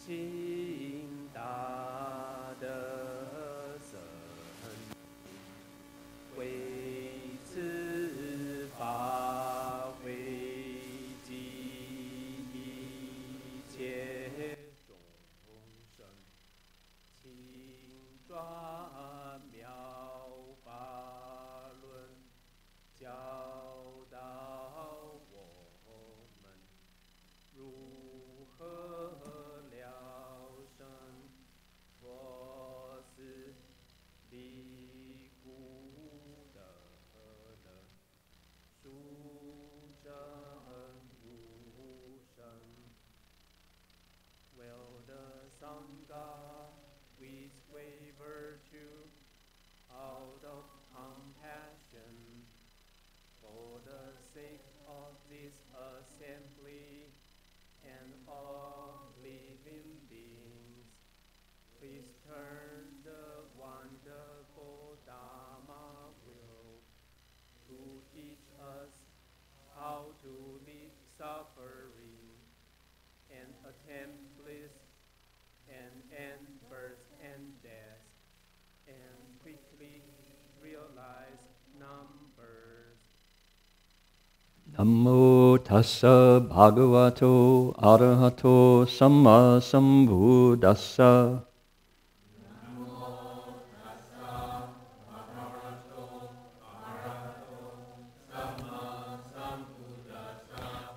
清大的神，为此法会集一切众生，请转妙法轮，教导我们如何了生佛是离苦得乐，殊胜无生。Will the Sangha with great virtue out of compassion for the sake of this assembly and all living beings, please turn the wonderful Dharma wheel to teach us how to leave suffering and attempt bliss and end birth and death, and quickly realize numbers. Namo tassa bhagavato arahato samma sambuddhassa.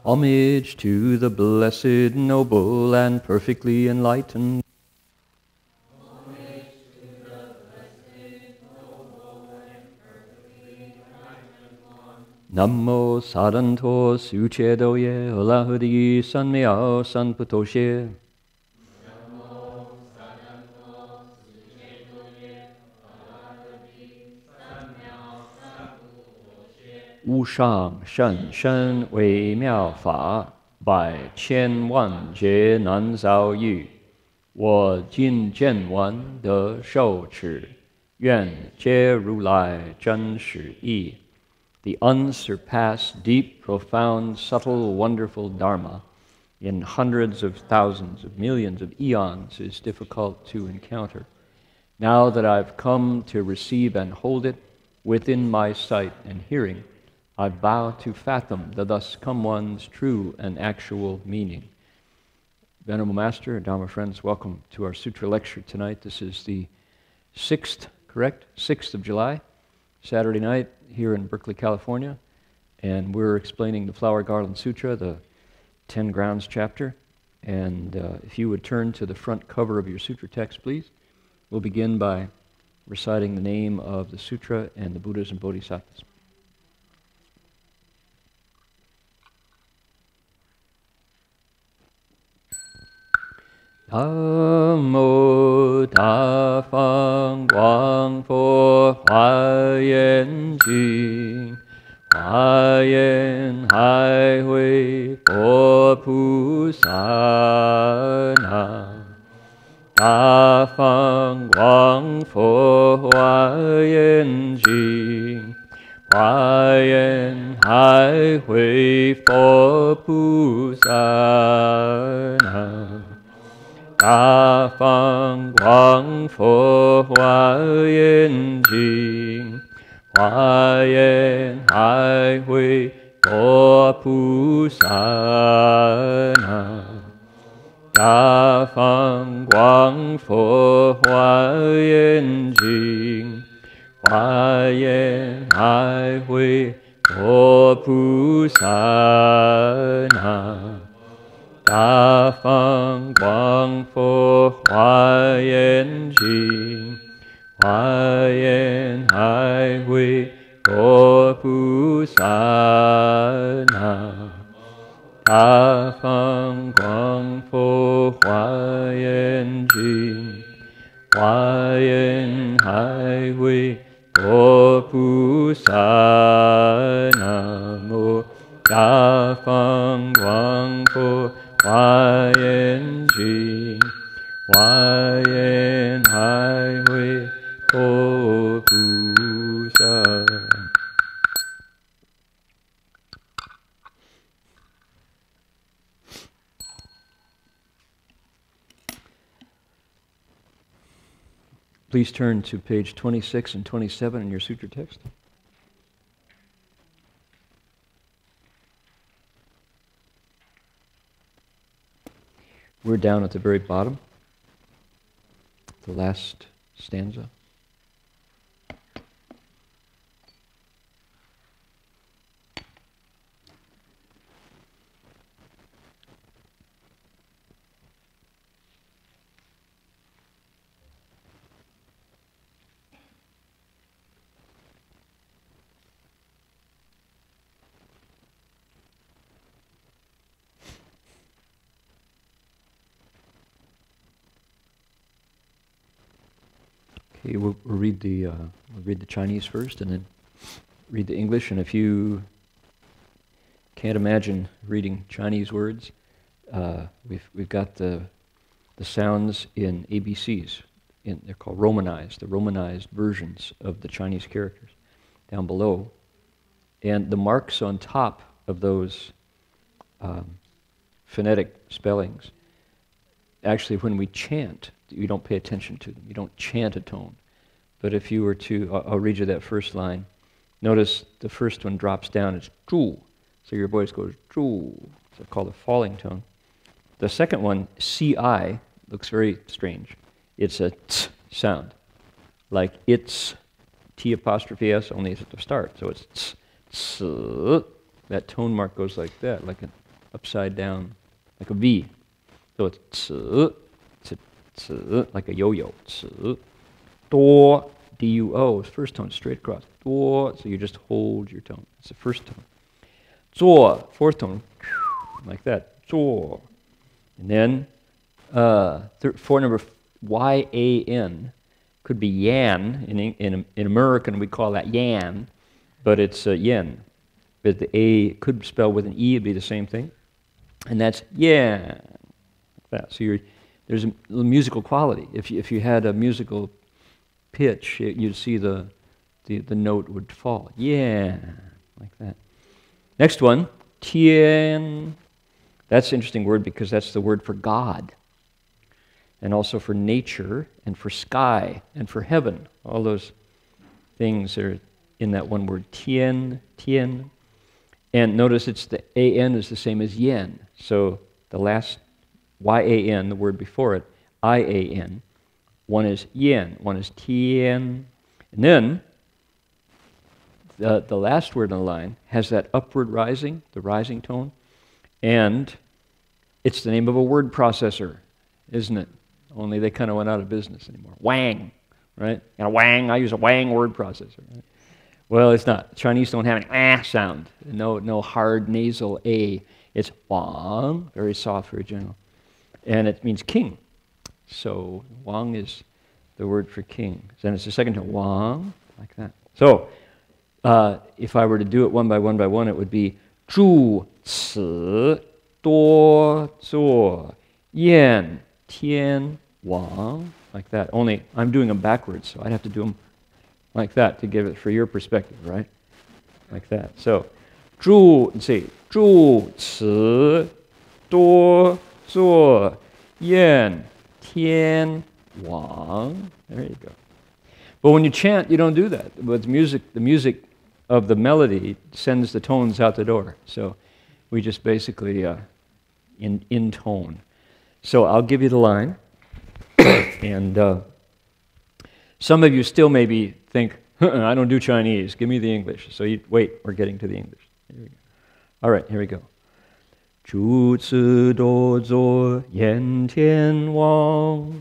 Homage to the blessed, noble, and perfectly enlightened. Namo saranto suchedoye alahudi sanmyao sanputoshe. Wu shang shen shen wei miao fa, bai qian wan jie nan zao yu. Wo jin jian wan de shou chi, yuan jie ru lai zhen shi yi. The unsurpassed, deep, profound, subtle, wonderful Dharma in hundreds of thousands of millions of eons is difficult to encounter. Now that I've come to receive and hold it within my sight and hearing, I vow to fathom the thus come one's true and actual meaning. Venerable Master, Dharma friends, welcome to our Sutra lecture tonight. This is the 6th, correct? 6th of July, Saturday night here in Berkeley, California. And we're explaining the Flower Garland Sutra, the 10 Grounds chapter. And if you would turn to the front cover of your sutra text, please. We'll begin by reciting the name of the sutra and the Buddhas and Bodhisattvas. Namo Ta Fang Guang Fo Huayan Jing Huayan Hai Hui Fo Pu Sa Na Ta Fang Guang Fo Huayan Jing Huayan Hai Hui Fo Pu Sa Na Ta Fang Guang Fo Huayan Jing Huayan Hai Hui Fo Pu Sa Na Ta Fang Guang Fo Huayan Jing Huayan Hai Hui Fo Pu Sa Na Ta Fang Guang Fo Huayan Jing Huayan Hai Hui Fo Pu Sa Na Ta Fang Guang Fo Huayan Jing Huayan Hai Hui Fo Pu Sa Na Mo Ta Fang Guang Fo Huayan Jing Huayan Hai Hui Fo Pu Sa. Please turn to page 26 and 27 in your sutra text. We're down at the very bottom, the last stanza. Okay, we'll read the Chinese first, and then read the English. And if you can't imagine reading Chinese words, we've got the sounds in ABCs. They're called romanized, the romanized versions of the Chinese characters down below, and the marks on top of those phonetic spellings. Actually, when we chant, you don't pay attention to them. You don't chant a tone. But if you were to, I'll read you that first line. Notice the first one drops down. It's zhu. So your voice goes zhu. It's called a falling tone. The second one, ci, looks very strange. It's a t sound. Like it's T apostrophe S, only it's at the start. So it's t, ts. That tone mark goes like that, like an upside down, like a V. So it's ts, ts, ts, like a yo-yo. Ts. Do, D-U-O, is first tone, straight across. Do, so you just hold your tone. It's the first tone. Zuo, fourth tone, like that. Zuo. And then, for number Y-A-N, could be yan. In American, we call that yan, but it's yen. But the A could spell with an E, it'd be the same thing. And that's yan. Like that. So there's a musical quality. If you had a musical pitch, you'd see the note would fall. Yeah, like that. Next one, tian. That's an interesting word because that's the word for God, and also for nature, and for sky, and for heaven. All those things are in that one word, tian, tian. And notice it's the A-N is the same as yen. So the last Y-A-N, the word before it, I-A-N. One is yen, one is tian. And then the last word in the line has that upward rising, the rising tone. And it's the name of a word processor, isn't it? Only they kind of went out of business anymore. Wang, right? And a wang, I use a wang word processor. Right? Well, it's not. Chinese don't have an ah sound. No hard nasal A. It's wang, very soft, very gentle. And it means king. So wang is the word for king. Then it's the second tone, wang, like that. So if I were to do it one by one, it would be zhu, ci, duo, zuo, yan, tian, wang, like that. Only I'm doing them backwards, so I'd have to do them like that to give it for your perspective, right? Like that. So, zhu, say, zhu, ci, duo, zuo, yan, tian, wang. There you go. But when you chant, you don't do that. With music, the music of the melody sends the tones out the door. So we just basically in tone. So I'll give you the line. And some of you still maybe think, I don't do Chinese. Give me the English. So you wait, we're getting to the English. Here we go. All right, here we go. 诸子多作炎天王，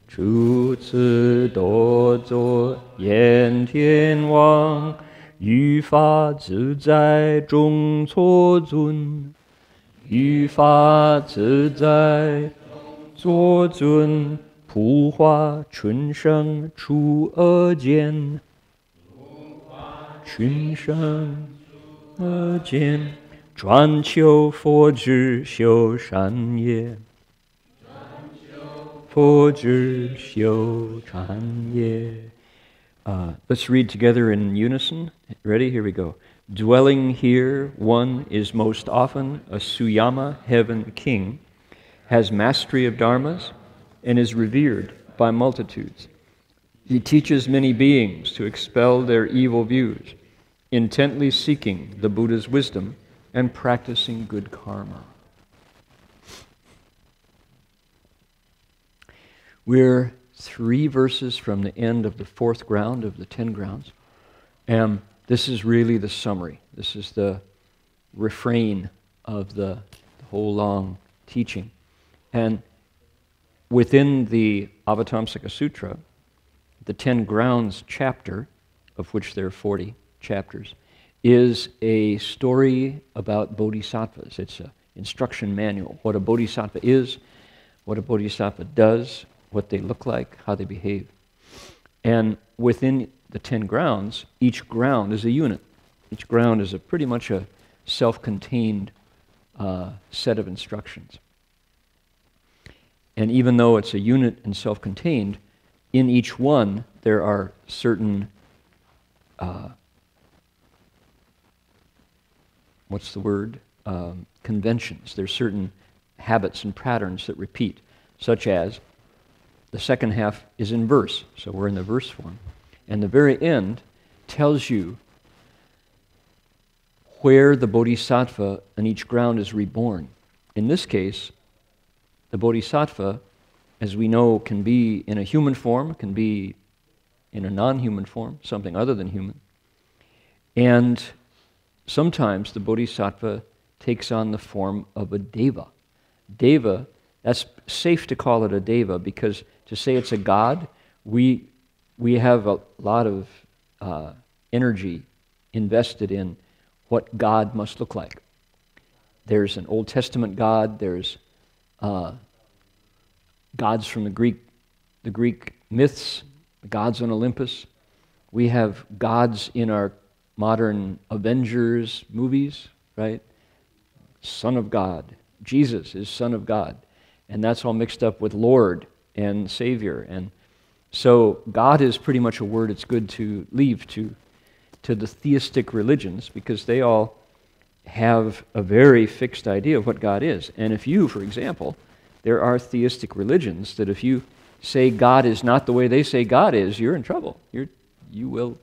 诸子多作炎天王，于法自在中错尊，于法自在中尊，普化群生出恶见，群生恶见。 专求佛智修善业，佛智修善业。Let's read together in unison. Ready? Here we go. Dwelling here, one is most often a Suyama heaven king, has mastery of dharmas, and is revered by multitudes. He teaches many beings to expel their evil views, intently seeking the Buddha's wisdom and practicing good karma. We're 3 verses from the end of the 4th ground of the 10 grounds. And this is really the summary. This is the refrain of the whole long teaching. And within the Avatamsaka Sutra, the 10 grounds chapter, of which there are 40 chapters, is a story about bodhisattvas. It's an instruction manual, what a bodhisattva is, what a bodhisattva does, what they look like, how they behave. And within the 10 grounds, each ground is a unit. Each ground is pretty much a self-contained set of instructions. And even though it's a unit and self-contained, in each one there are certain, conventions. There's certain habits and patterns that repeat, such as the second half is in verse, so we're in the verse form. And the very end tells you where the bodhisattva in each ground is reborn. In this case, the bodhisattva, as we know, can be in a human form, can be in a non-human form, something other than human. And sometimes the bodhisattva takes on the form of a deva. Deva, that's safe to call it a deva because to say it's a god, we have a lot of energy invested in what God must look like. There's an Old Testament God, there's gods from the Greek myths, gods on Olympus. We have gods in our modern Avengers movies, right? Son of God. Jesus is Son of God. And that's all mixed up with Lord and Savior. And so God is pretty much a word it's good to leave to the theistic religions because they all have a very fixed idea of what God is. And if you, for example, there are theistic religions that if you say God is not the way they say God is, you're in trouble. You will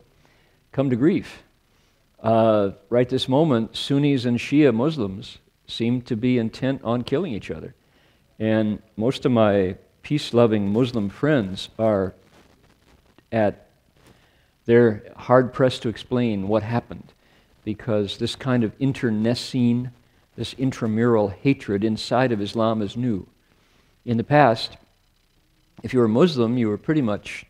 come to grief. Right this moment, Sunnis and Shia Muslims seem to be intent on killing each other. And most of my peace-loving Muslim friends they're hard-pressed to explain what happened because this kind of internecine, this intramural hatred inside of Islam is new. In the past, if you were Muslim, you were pretty much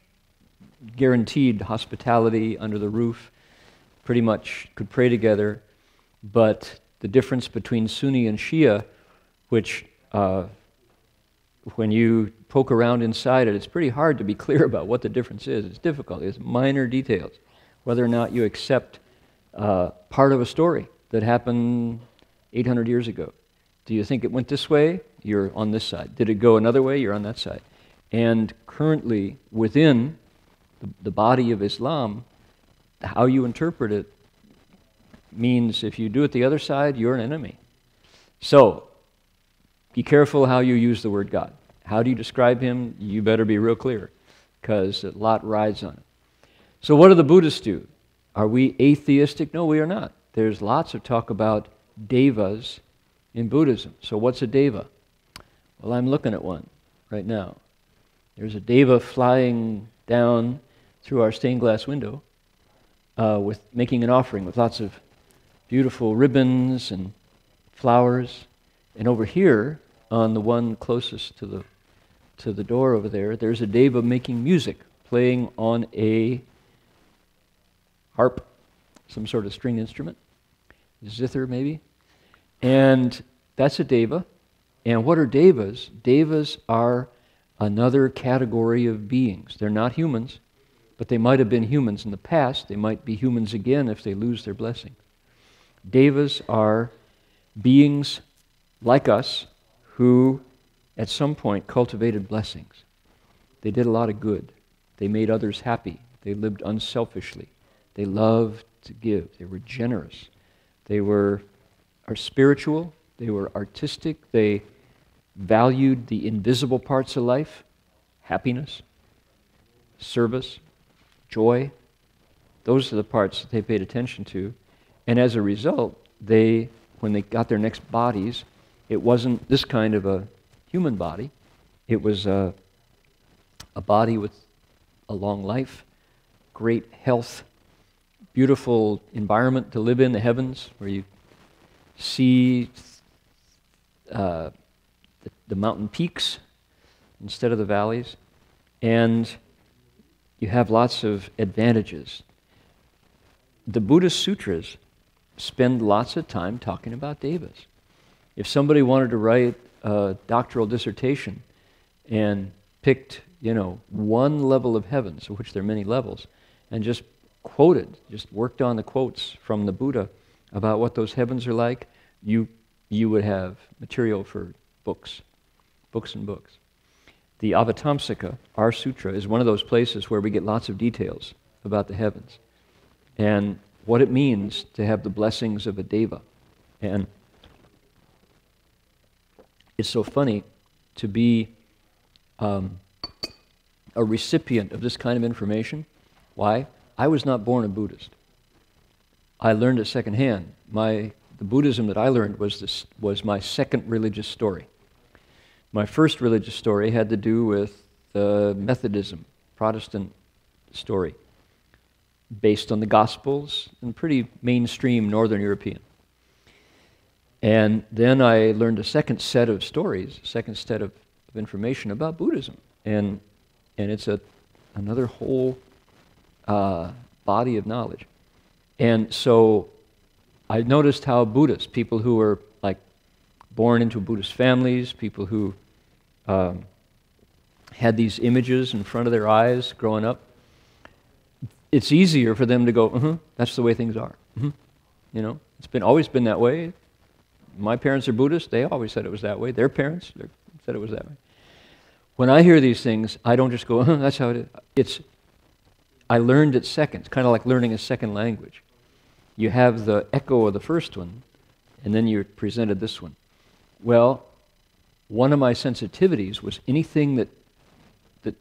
guaranteed hospitality under the roof, pretty much could pray together, but the difference between Sunni and Shia, which when you poke around inside it, it's pretty hard to be clear about what the difference is. It's difficult. It's minor details. Whether or not you accept part of a story that happened 800 years ago. Do you think it went this way? You're on this side. Did it go another way? You're on that side. And currently, within the body of Islam, how you interpret it means if you do it the other side, you're an enemy. So, be careful how you use the word God. How do you describe him? You better be real clear, because a lot rides on it. So what do the Buddhists do? Are we atheistic? No, we are not. There's lots of talk about devas in Buddhism. So what's a deva? Well, I'm looking at one right now. There's a deva flying down through our stained glass window with making an offering with lots of beautiful ribbons and flowers. And over here, on the one closest to the door over there, there's a deva making music, playing on a harp, some sort of string instrument, zither maybe. And that's a deva. And what are devas? Devas are another category of beings. They're not humans, but they might have been humans in the past. They might be humans again if they lose their blessing. Devas are beings like us who at some point cultivated blessings. They did a lot of good. They made others happy. They lived unselfishly. They loved to give. They were generous. They are spiritual. They were artistic. They valued the invisible parts of life, happiness, service, joy. Those are the parts that they paid attention to. And as a result, when they got their next bodies, it wasn't this kind of a human body. It was a body with a long life, great health, beautiful environment to live in, the heavens, where you see the mountain peaks instead of the valleys, and you have lots of advantages. The Buddhist sutras spend lots of time talking about devas. If somebody wanted to write a doctoral dissertation and picked, one level of heavens, of which there are many levels, and just worked on the quotes from the Buddha about what those heavens are like, you would have material for books and books. The Avatamsaka, our sutra, is one of those places where we get lots of details about the heavens and what it means to have the blessings of a deva. And it's so funny to be a recipient of this kind of information. Why? I was not born a Buddhist. I learned it secondhand. The Buddhism that I learned was my second religious story. My first religious story had to do with Methodism, Protestant story, based on the Gospels and pretty mainstream Northern European. And then I learned a second set of stories, a second set of information about Buddhism. And it's another whole body of knowledge. And so I noticed how Buddhists, people who were like born into Buddhist families, people who had these images in front of their eyes growing up, it's easier for them to go, that's the way things are. It's always been that way. My parents are Buddhist. They always said it was that way. Their parents said it was that way. When I hear these things, I don't just go, that's how it is. I learned it second. It's kind of like learning a second language. You have the echo of the first one, and then you're presented this one. Well, one of my sensitivities was anything that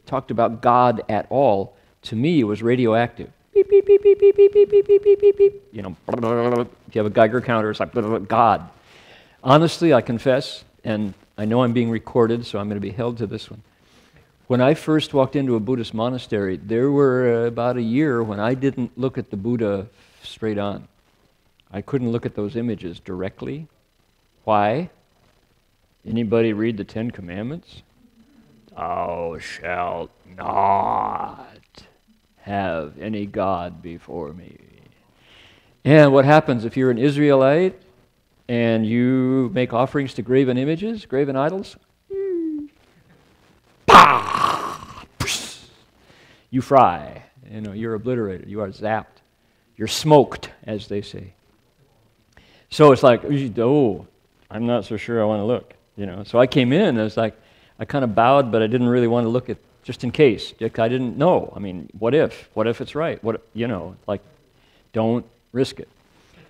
talked about God at all, to me, was radioactive. Beep, beep, beep, beep, beep, beep, beep, beep, beep, beep, beep, beep. If you have a Geiger counter, it's like God. Honestly, I confess, and I know I'm being recorded, so I'm going to be held to this one. When I first walked into a Buddhist monastery, there were about a year when I didn't look at the Buddha straight on. I couldn't look at those images directly. Why? Anybody read the Ten Commandments? Thou shalt not have any God before me. And what happens if you're an Israelite and you make offerings to graven images, graven idols? You fry. You're obliterated. You are zapped. You're smoked, as they say. So it's like, I'm not so sure I want to look. So I came in, and it's like, I kind of bowed, but I didn't really want to look at, just in case. I didn't know. I mean, what if? What if it's right? Don't risk it.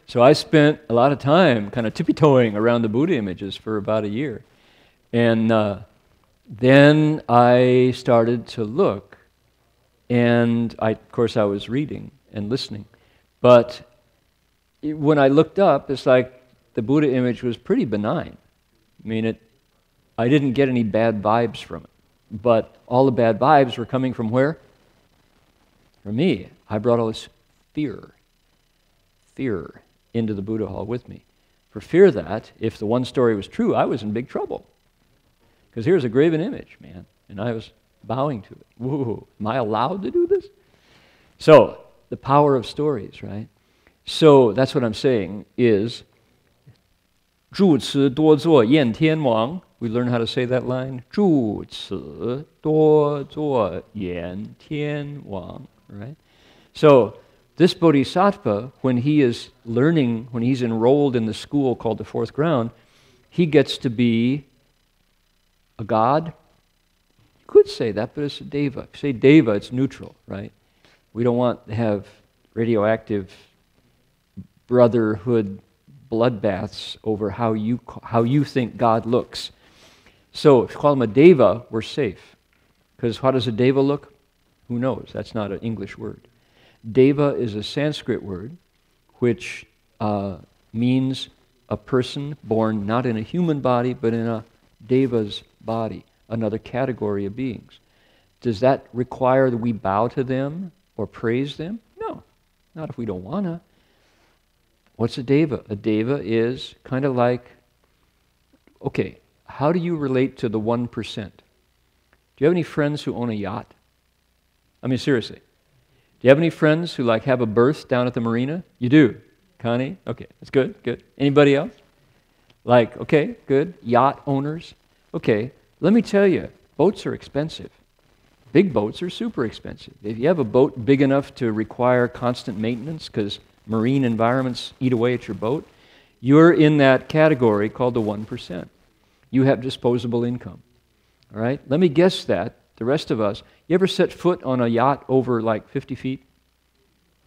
So I spent a lot of time kind of tippy-toeing around the Buddha images for about a year. And then I started to look, and of course I was reading and listening. But when I looked up, it's like the Buddha image was pretty benign. I mean, I didn't get any bad vibes from it. But all the bad vibes were coming from where? From me. I brought all this fear into the Buddha hall with me. For fear that, if the one story was true, I was in big trouble. Because here's a graven image, man, and I was bowing to it. Whoa, am I allowed to do this? So, the power of stories, right? So, that's what I'm saying is, 住持多做燕天王. We learn how to say that line. 住持多做燕天王, right? So, this Bodhisattva, when he is learning, when he's enrolled in the school called the Fourth Ground, he gets to be a god. You could say that, but it's a deva. If you say deva, it's neutral, right? We don't want to have radioactive brotherhood bloodbaths over how you think God looks. So if you call him a deva, we're safe. Because how does a deva look? Who knows? That's not an English word. Deva is a Sanskrit word which means a person born not in a human body but in a deva's body, another category of beings. Does that require that we bow to them or praise them? No, not if we don't want to. What's a deva? A deva is kind of like, okay, how do you relate to the 1%? Do you have any friends who own a yacht? I mean, seriously. Do you have any friends who like have a berth down at the marina? You do. Connie? Okay, that's good, good. Anybody else? Like, okay, good. Yacht owners? Okay, let me tell you, boats are expensive. Big boats are super expensive. If you have a boat big enough to require constant maintenance because marine environments eat away at your boat, you're in that category called the 1%. You have disposable income. All right? Let me guess that. The rest of us, you ever set foot on a yacht over like 50 feet?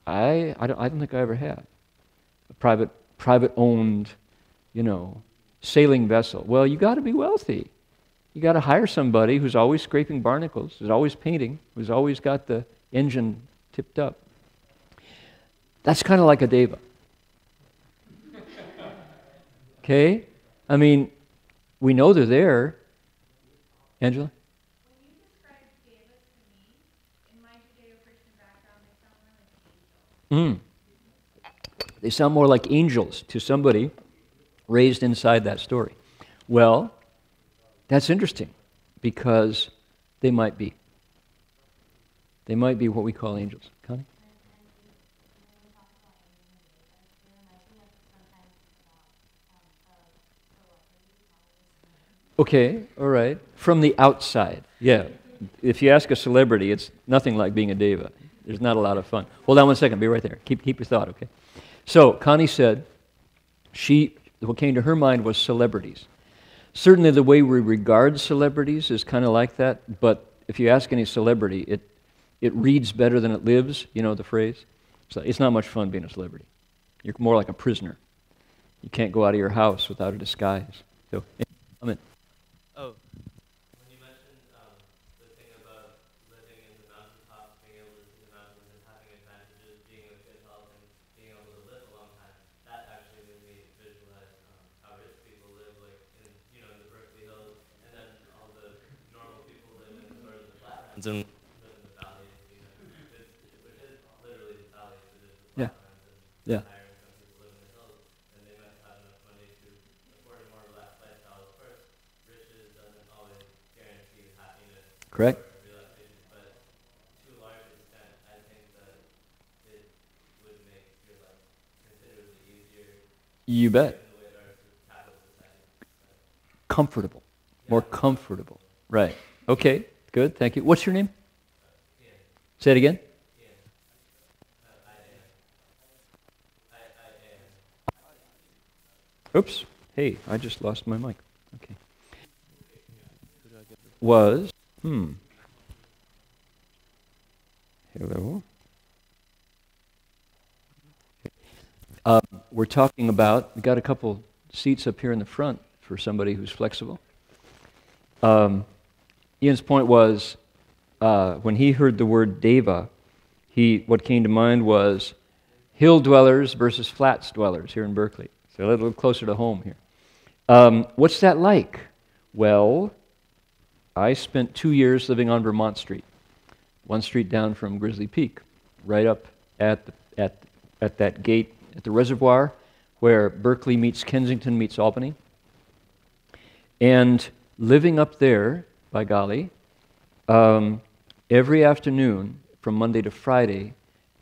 I don't think I ever have. A private owned, sailing vessel. Well, you got to be wealthy. You got to hire somebody who's always scraping barnacles, who's always painting, who's always got the engine tipped up. That's kind of like a deva. Okay? I mean, we know they're there. Angela? When you describe devas to me, in my Judeo-Christian background, they sound more like angels. They sound more like angels to somebody raised inside that story. Well, that's interesting because they might be. They might be what we call angels. Connie? Okay, all right. From the outside, yeah. If you ask a celebrity, it's nothing like being a deva. There's not a lot of fun. Hold on one second. Be right there. Keep your thought, okay? So Connie said what came to her mind was celebrities. Certainly the way we regard celebrities is kind of like that, but if you ask any celebrity, it reads better than it lives, you know the phrase? So it's not much fun being a celebrity. You're more like a prisoner. You can't go out of your house without a disguise. So, comment. Oh, when you mentioned the thing about living in the mountaintops, being able to see the mountains and having advantages, being in good health and being able to live a long time, that actually made me visualize how rich people live, like in the Berkeley Hills, and then all the normal people live in sort of the flatlands and live in the valleys, which is literally the valleys, it is the Yeah. flatlands, and Yeah. higher income people live in the hills, and they must have enough money to afford a more relaxed lifestyle. Of course, riches doesn't always guarantee happiness Correct. or relaxation, but to a large extent, I think that it would make your life considerably easier You bet. in the way that our capitalist society. Comfortable. More comfortable. Right. Okay, good. Thank you. What's your name? Say it again. Oops. Hey, I just lost my mic. Okay. Was, hello. We're talking about, we got a couple seats up here in the front for somebody who's flexible. Ian's point was, when he heard the word deva, what came to mind was hill dwellers versus flats dwellers here in Berkeley. So a little closer to home here. What's that like? Well, I spent 2 years living on Vermont Street, one street down from Grizzly Peak, right up at that gate at the reservoir where Berkeley meets Kensington meets Albany. And living up there, by golly, every afternoon from Monday to Friday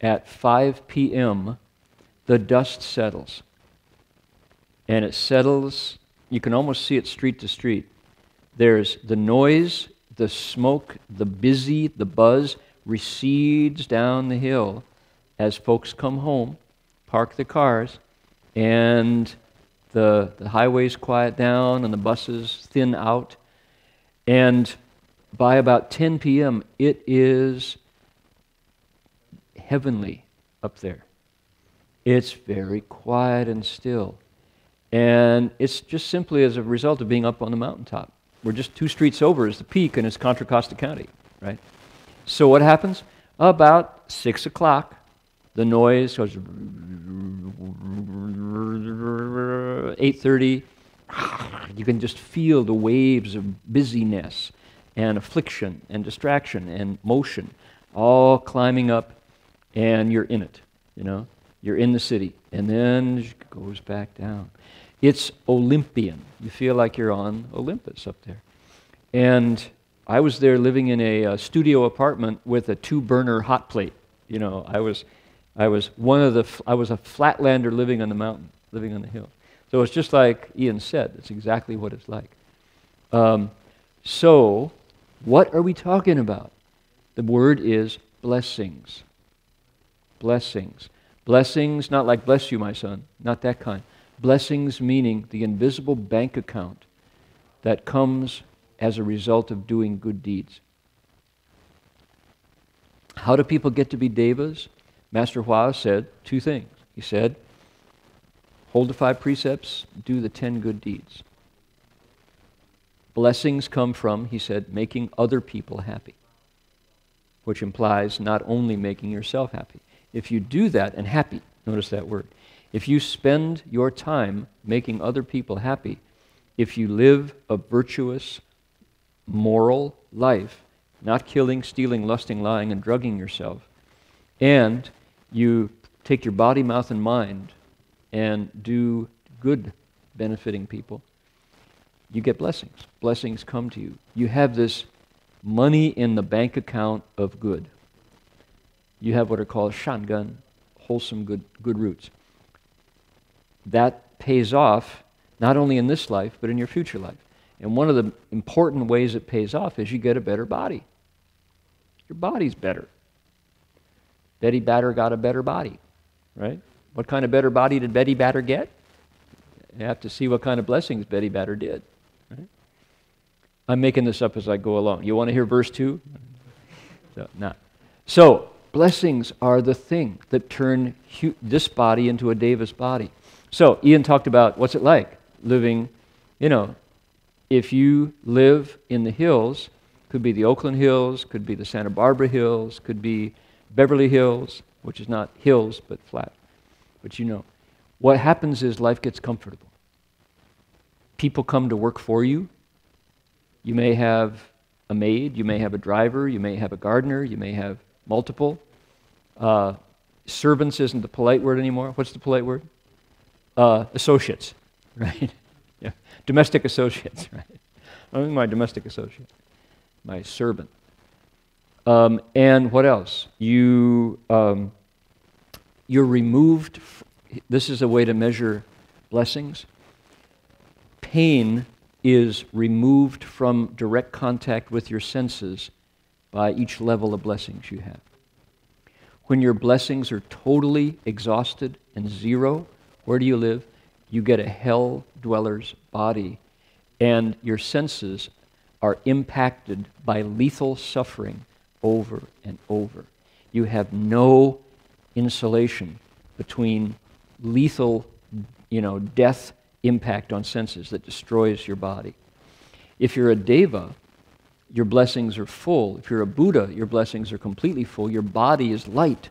at 5 p.m., the dust settles. And it settles, you can almost see it street to street. There's the noise, the smoke, the busy, the buzz recedes down the hill as folks come home, park the cars, and the highways quiet down and the buses thin out. And by about 10 p.m., it is heavenly up there. It's very quiet and still. And it's just simply as a result of being up on the mountaintop. We're just 2 streets over is the peak, and it's Contra Costa County, right? So what happens? About 6 o'clock, the noise goes 8:30. You can just feel the waves of busyness and affliction and distraction and motion all climbing up, and you're in it, you know. You're in the city, and then it goes back down. It's Olympian. You feel like you're on Olympus up there. And I was there living in a studio apartment with a 2-burner hot plate. You know, I was a flatlander living on the mountain, living on the hill. So it's just like Ian said. It's exactly what it's like. So what are we talking about? The word is blessings. Blessings. Blessings, not like bless you, my son, not that kind. Blessings meaning the invisible bank account that comes as a result of doing good deeds. How do people get to be devas? Master Hua said 2 things. He said, hold the 5 precepts, do the 10 good deeds. Blessings come from, he said, making other people happy, which implies not only making yourself happy. If you do that, and happy, notice that word. If you spend your time making other people happy, if you live a virtuous, moral life, not killing, stealing, lusting, lying, and drugging yourself, and you take your body, mouth, and mind and do good, benefiting people, you get blessings. Blessings come to you. You have this money in the bank account of good. You have what are called shangan, wholesome good roots. That pays off not only in this life, but in your future life. And one of the important ways it pays off is you get a better body. Your body's better. Betty Batter got a better body, right? What kind of better body did Betty Batter get? You have to see what kind of blessings Betty Batter did. Right? I'm making this up as I go along. You want to hear verse 2? So, blessings are the thing that turn this body into a deva's body. So, Ian talked about what's it like living, you know, if you live in the hills, could be the Oakland Hills, could be the Santa Barbara Hills, could be Beverly Hills, which is not hills but flat. But you know, what happens is life gets comfortable. People come to work for you. You may have a maid, you may have a driver, you may have a gardener, you may have multiple. Servants isn't the polite word anymore. What's the polite word? Associates, right? Yeah, domestic associates, right? I'm my domestic associate, my servant. And what else? You're removed. This is a way to measure blessings. Pain is removed from direct contact with your senses by each level of blessings you have. When your blessings are totally exhausted and zero, where do you live? You get a hell dweller's body, and your senses are impacted by lethal suffering over and over. You have no insulation between lethal, death impact on senses that destroys your body. If you're a deva, your blessings are full. If you're a Buddha, your blessings are completely full. Your body is light.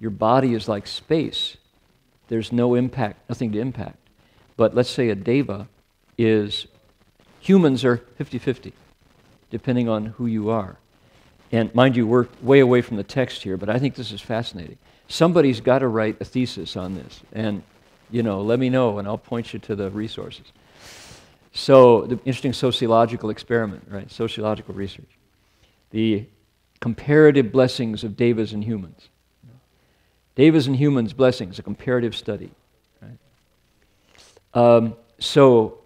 Your body is like space. There's no impact, nothing to impact. But let's say a deva is, humans are 50-50, depending on who you are. And mind you, we're way away from the text here, but I think this is fascinating. Somebody's got to write a thesis on this. And, let me know, and I'll point you to the resources. So, the interesting sociological experiment, right? Sociological research. The comparative blessings of devas and humans. Devas and humans' blessings, a comparative study. Right? So,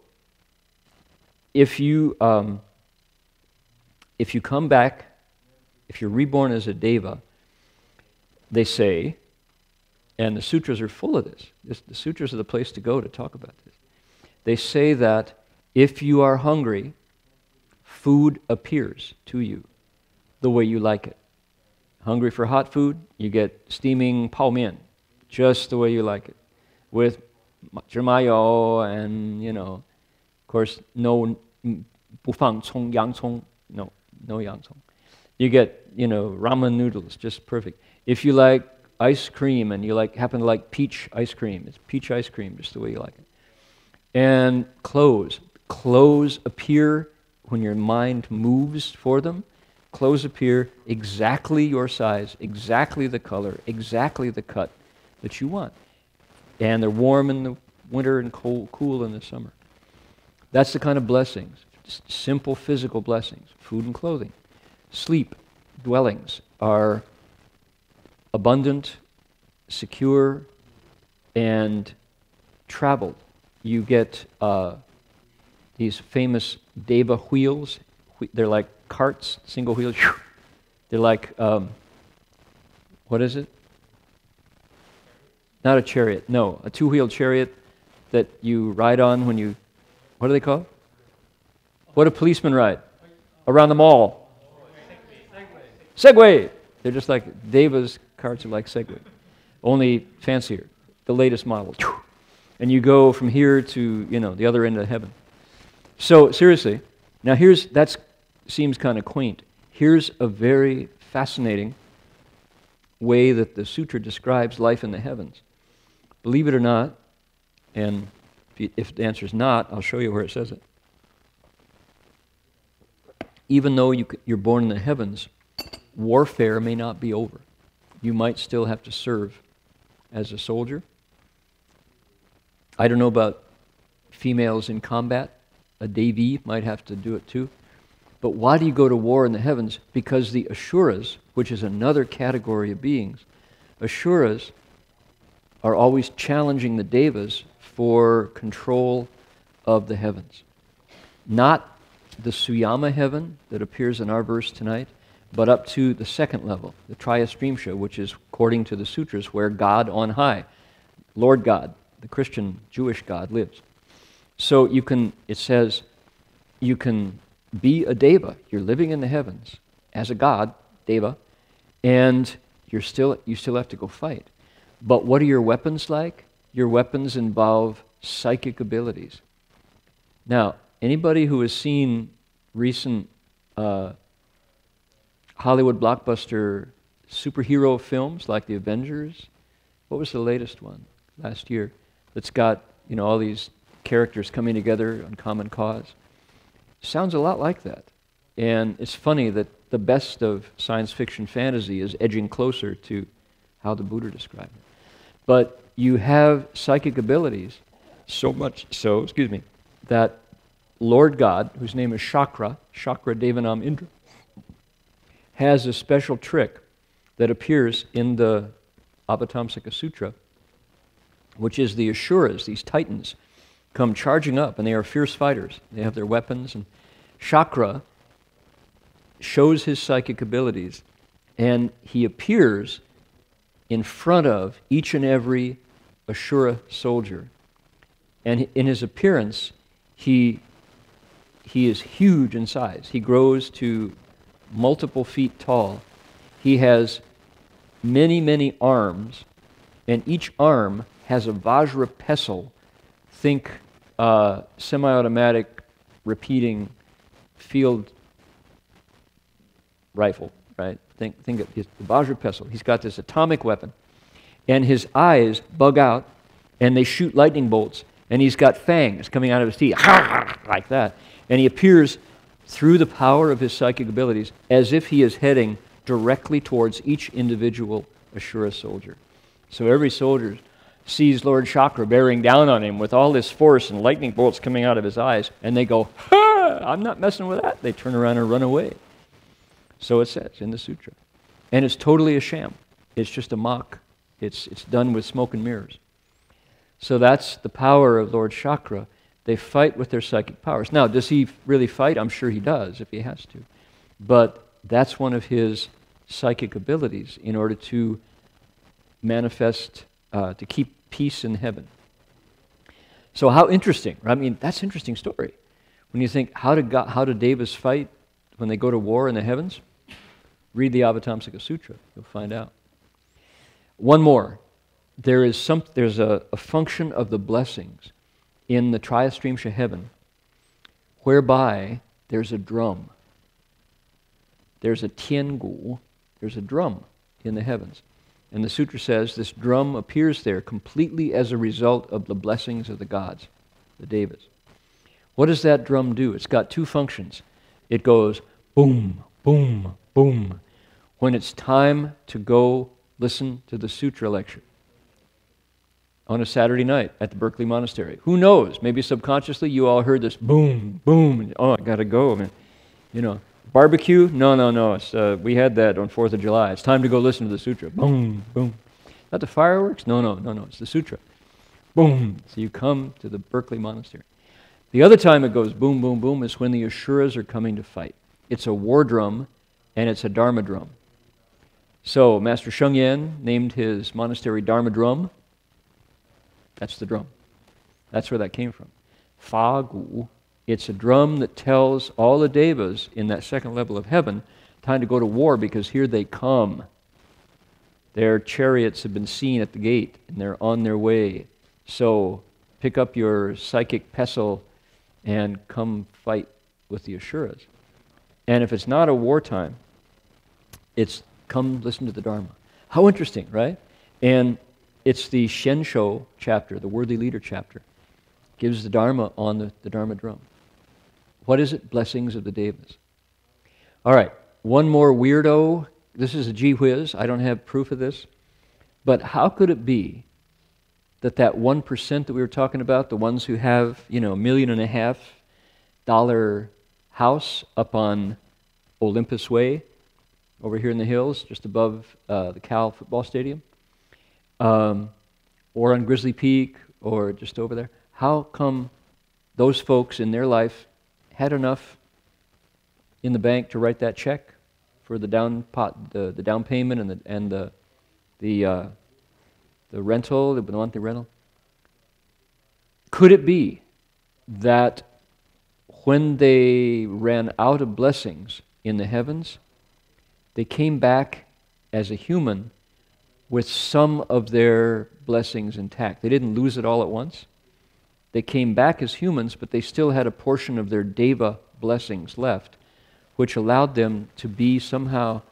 if you come back, if you're reborn as a deva, they say, and the sutras are full of this. The sutras are the place to go to talk about this. They say that if you are hungry, food appears to you the way you like it. Hungry for hot food, you get steaming pao mian, just the way you like it, with zhimayo and, of course, no 不放葱, yang cong, no yang cong. You get, ramen noodles, just perfect. If you like ice cream and you happen to like peach ice cream, it's peach ice cream, just the way you like it. And clothes. Clothes appear when your mind moves for them. Clothes appear exactly your size, exactly the color, exactly the cut that you want. And they're warm in the winter and cool in the summer. That's the kind of blessings. Just simple physical blessings. Food and clothing. Sleep, dwellings are abundant, secure, and traveled. You get these famous deva wheels. They're like carts, single wheels. They're like, what is it? Not a chariot, no. A two-wheeled chariot that you ride on when you, what do they call? What do policemen ride? Around the mall. Segway. They're just like, Deva's carts are like Segway. Only fancier. The latest model. And you go from here to, the other end of heaven. So, seriously, now that seems kind of quaint. Here's a very fascinating way that the Sutra describes life in the heavens. Believe it or not, and if the answer is not, I'll show you where it says it. Even though you're born in the heavens, warfare may not be over. You might still have to serve as a soldier. I don't know about females in combat. A Devi might have to do it too. But why do you go to war in the heavens? Because the Asuras, which is another category of beings, Asuras are always challenging the Devas for control of the heavens. Not the Suyama heaven that appears in our verse tonight, but up to the second level, the Triyastrimsha, which is, according to the sutras, where God on high, Lord God, the Christian Jewish God, lives. So it says, you can be a Deva. You're living in the heavens as a God, Deva, and you still have to go fight. But what are your weapons like? Your weapons involve psychic abilities. Now, anybody who has seen recent Hollywood blockbuster superhero films like The Avengers, what was the latest one last year that's got all these characters coming together on common cause? Sounds a lot like that. And it's funny that the best of science fiction fantasy is edging closer to how the Buddha described it. But you have psychic abilities, so much so, that Lord God, whose name is Chakra Devanam Indra, has a special trick that appears in the Avatamsaka Sutra, which is the Asuras, these titans, come charging up, and they are fierce fighters. They have their weapons, and Chakra shows his psychic abilities, and he appears in front of each and every Asura soldier. And in his appearance, he is huge in size. He grows to multiple feet tall. He has many, many arms, and each arm has a Vajra pestle. Think semi-automatic repeating field rifle, right? Think of the Vajra pestle. He's got this atomic weapon, and his eyes bug out, and they shoot lightning bolts, and he's got fangs coming out of his teeth, like that. And he appears through the power of his psychic abilities as if he is heading directly towards each individual Asura soldier. So every soldier sees Lord Chakra bearing down on him with all this force and lightning bolts coming out of his eyes, and they go, "Ha! I'm not messing with that." They turn around and run away. So it says in the sutra. And it's totally a sham. It's just a mock. It's done with smoke and mirrors. So that's the power of Lord Chakra. They fight with their psychic powers. Now, does he really fight? I'm sure he does if he has to. But that's one of his psychic abilities in order to manifest, to keep peace in heaven. So how interesting. I mean, that's an interesting story. When you think, how do Devas fight when they go to war in the heavens? Read the Avatamsaka Sutra. You'll find out. One more. There's a function of the blessings in the Triyastrimsha heaven whereby there's a drum. there's a tiangu, there's a drum in the heavens. And the sutra says this drum appears there completely as a result of the blessings of the gods, the devas. What does that drum do? It's got two functions. It goes boom, boom, boom when it's time to go listen to the sutra lecture on a Saturday night at the Berkeley Monastery. Who knows? Maybe subconsciously you all heard this boom, boom. And, oh, I got to go, man. You know, barbecue? No. It's, we had that on 4th of July. It's time to go listen to the sutra. Boom, boom. Not the fireworks? No. It's the sutra. Boom. So you come to the Berkeley Monastery. The other time it goes boom, boom, boom is when the Asuras are coming to fight. It's a war drum and it's a Dharma drum. So Master Sheng Yen named his monastery Dharma Drum. That's the drum. That's where that came from. Fa Gu. It's a drum that tells all the devas in that second level of heaven time to go to war because here they come. Their chariots have been seen at the gate and they're on their way. So pick up your psychic pestle and come fight with the Asuras. And if it's not a wartime, it's come listen to the Dharma. How interesting, right? And it's the Shensho chapter, the Worthy Leader chapter. Gives the Dharma on the Dharma drum. What is it? Blessings of the Devas. All right, one more weirdo. This is a gee whiz. I don't have proof of this. But how could it be that 1% that we were talking about, the ones who have, $1.5 million house up on Olympus Way, over here in the hills, just above the Cal football stadium, or on Grizzly Peak, or just over there, how come those folks in their life had enough in the bank to write that check for the down payment and the rental, the monthly rental? Could it be that when they ran out of blessings in the heavens, they came back as a human with some of their blessings intact? They didn't lose it all at once. They came back as humans, but they still had a portion of their deva blessings left, which allowed them to be somehow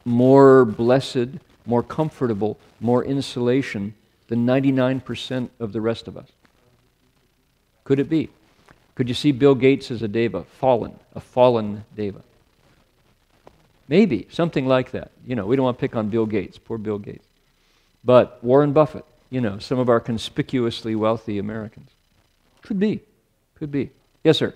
more blessed, more comfortable, more insulation than 99% of the rest of us. Could it be? Could you see Bill Gates as a deva, a fallen deva? Maybe, something like that. We don't want to pick on Bill Gates, poor Bill Gates. But Warren Buffett, some of our conspicuously wealthy Americans. Could be. Yes, sir.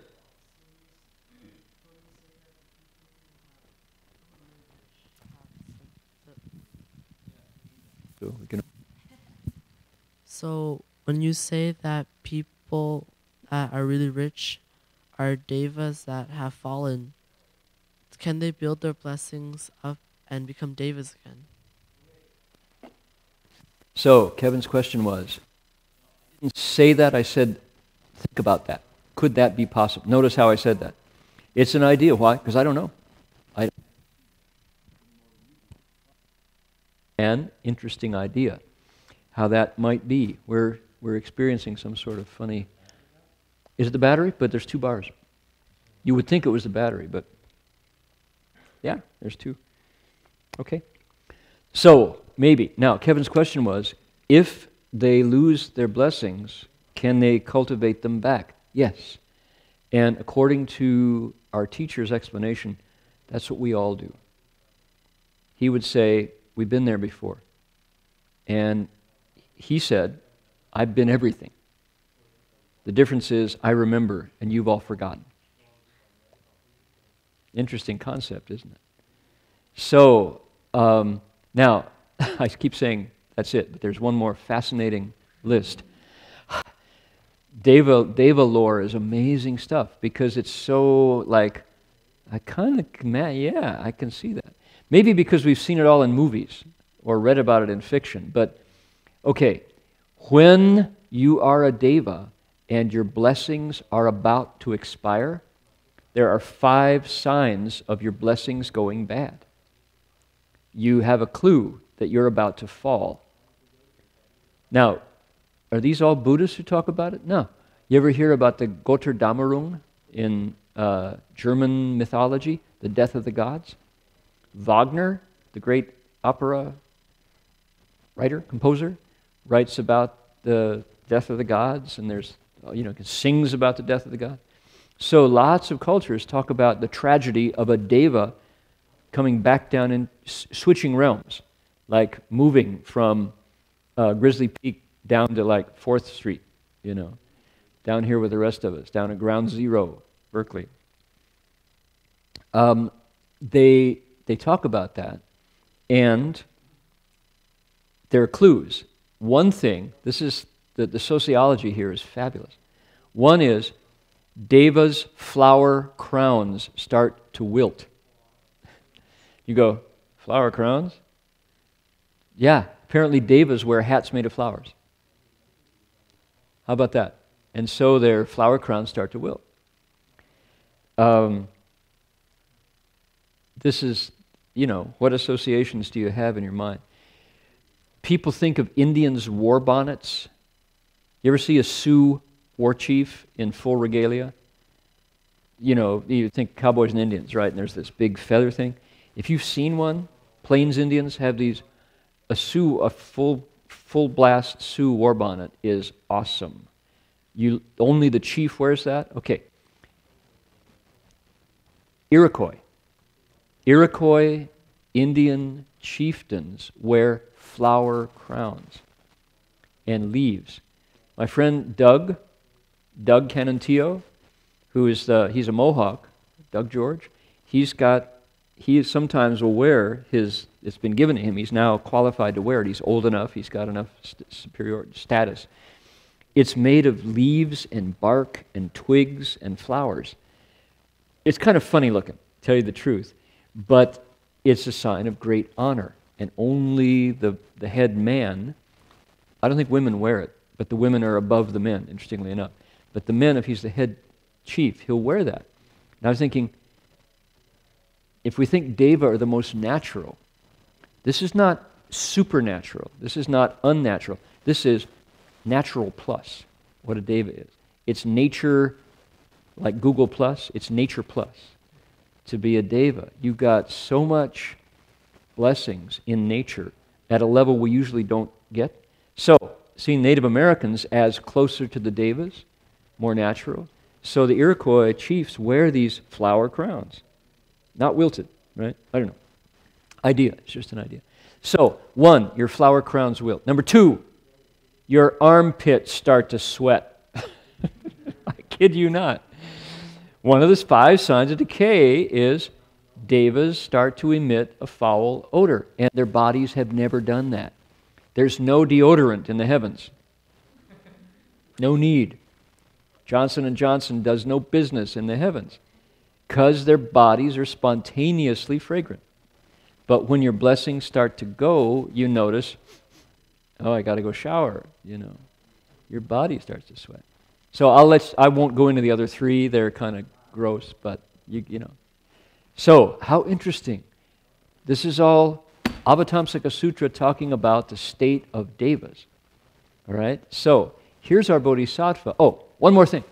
So when you say that people that are really rich are devas that have fallen, can they build their blessings up and become devas again? So Kevin's question was, I didn't say that, I said, think about that. Could that be possible? Notice how I said that. It's an idea. Why? Because I don't know. An interesting idea, how that might be. We're experiencing some sort of funny... Is it the battery? But there's 2 bars. You would think it was the battery, but... Yeah, there's 2. Okay. So, maybe. Now, Kevin's question was, if they lose their blessings, can they cultivate them back? Yes. And according to our teacher's explanation, that's what we all do. He would say, we've been there before. And he said, I've been everything. The difference is, I remember, and you've all forgotten. Interesting concept, isn't it? So, now, I keep saying that's it, but there's one more fascinating list. Deva lore is amazing stuff because it's so I can see that. Maybe because we've seen it all in movies or read about it in fiction, but okay, when you are a deva and your blessings are about to expire, there are 5 signs of your blessings going bad. You have a clue that you're about to fall. Now, are these all Buddhists who talk about it? No. You ever hear about the Götterdämmerung in German mythology? the death of the gods. Wagner, the great opera writer, composer, writes about the death of the gods, and there's, sings about the death of the gods. So lots of cultures talk about the tragedy of a deva coming back down and switching realms, like moving from Grizzly Peak down to like 4th Street, down here with the rest of us, down at Ground Zero, Berkeley. They talk about that, and there are clues. One thing, this is the sociology here is fabulous. One is devas' flower crowns start to wilt. You go, flower crowns? Yeah, apparently devas wear hats made of flowers. How about that? And so their flower crowns start to wilt. This is, what associations do you have in your mind? People think of Indians' war bonnets. You ever see a Sioux war chief in full regalia? You think cowboys and Indians, right? And there's this big feather thing. If you've seen one, Plains Indians have these. A full blast Sioux war bonnet is awesome. Only the chief wears that? Okay. Iroquois Indian chieftains wear flower crowns and leaves. My friend Doug Canantillo, he's a Mohawk, Doug George, he sometimes will wear it's been given to him, he's now qualified to wear it, he's old enough, he's got enough superior status. It's made of leaves and bark and twigs and flowers. It's kind of funny looking, to tell you the truth, but it's a sign of great honor. And only the head man, I don't think women wear it, but the women are above the men, interestingly enough. But the men, if he's the head chief, he'll wear that. And I was thinking, if we think deva are the most natural, this is not supernatural. This is not unnatural. This is natural plus, what a deva is. It's nature, like Google Plus, it's nature plus. To be a deva, you've got so much blessings in nature at a level we usually don't get. So, seeing Native Americans as closer to the devas, more natural. So the Iroquois chiefs wear these flower crowns. Not wilted, right? I don't know. Idea, it's just an idea. So, 1, your flower crowns wilt. Number 2, your armpits start to sweat. I kid you not. One of the 5 signs of decay is devas start to emit a foul odor, and their bodies have never done that. There's no deodorant in the heavens. No need. Johnson & Johnson does no business in the heavens because their bodies are spontaneously fragrant. But when your blessings start to go, you notice, oh, I got to go shower, Your body starts to sweat. So I won't go into the other 3. They're kind of gross, but you know. So, how interesting. This is all Avatamsaka Sutra talking about the state of devas. All right? So, here's our bodhisattva. Oh, one more thing.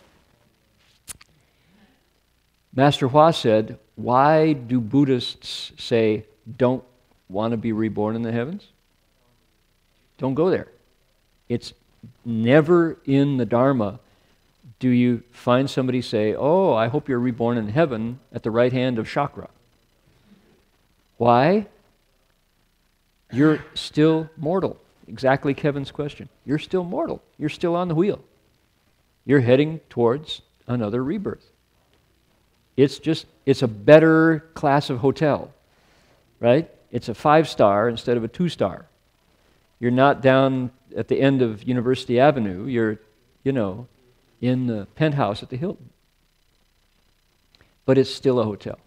Master Hua said, why do Buddhists say, don't want to be reborn in the heavens? Don't go there. It's never in the Dharma do you find somebody say, oh, I hope you're reborn in heaven at the right hand of Chakra. Why? You're still mortal. Exactly Kevin's question. You're still mortal. You're still on the wheel. You're heading towards another rebirth. It's a better class of hotel, right? It's a 5-star instead of a 2-star. You're not down at the end of University Avenue. You're, in the penthouse at the Hilton. But it's still a hotel.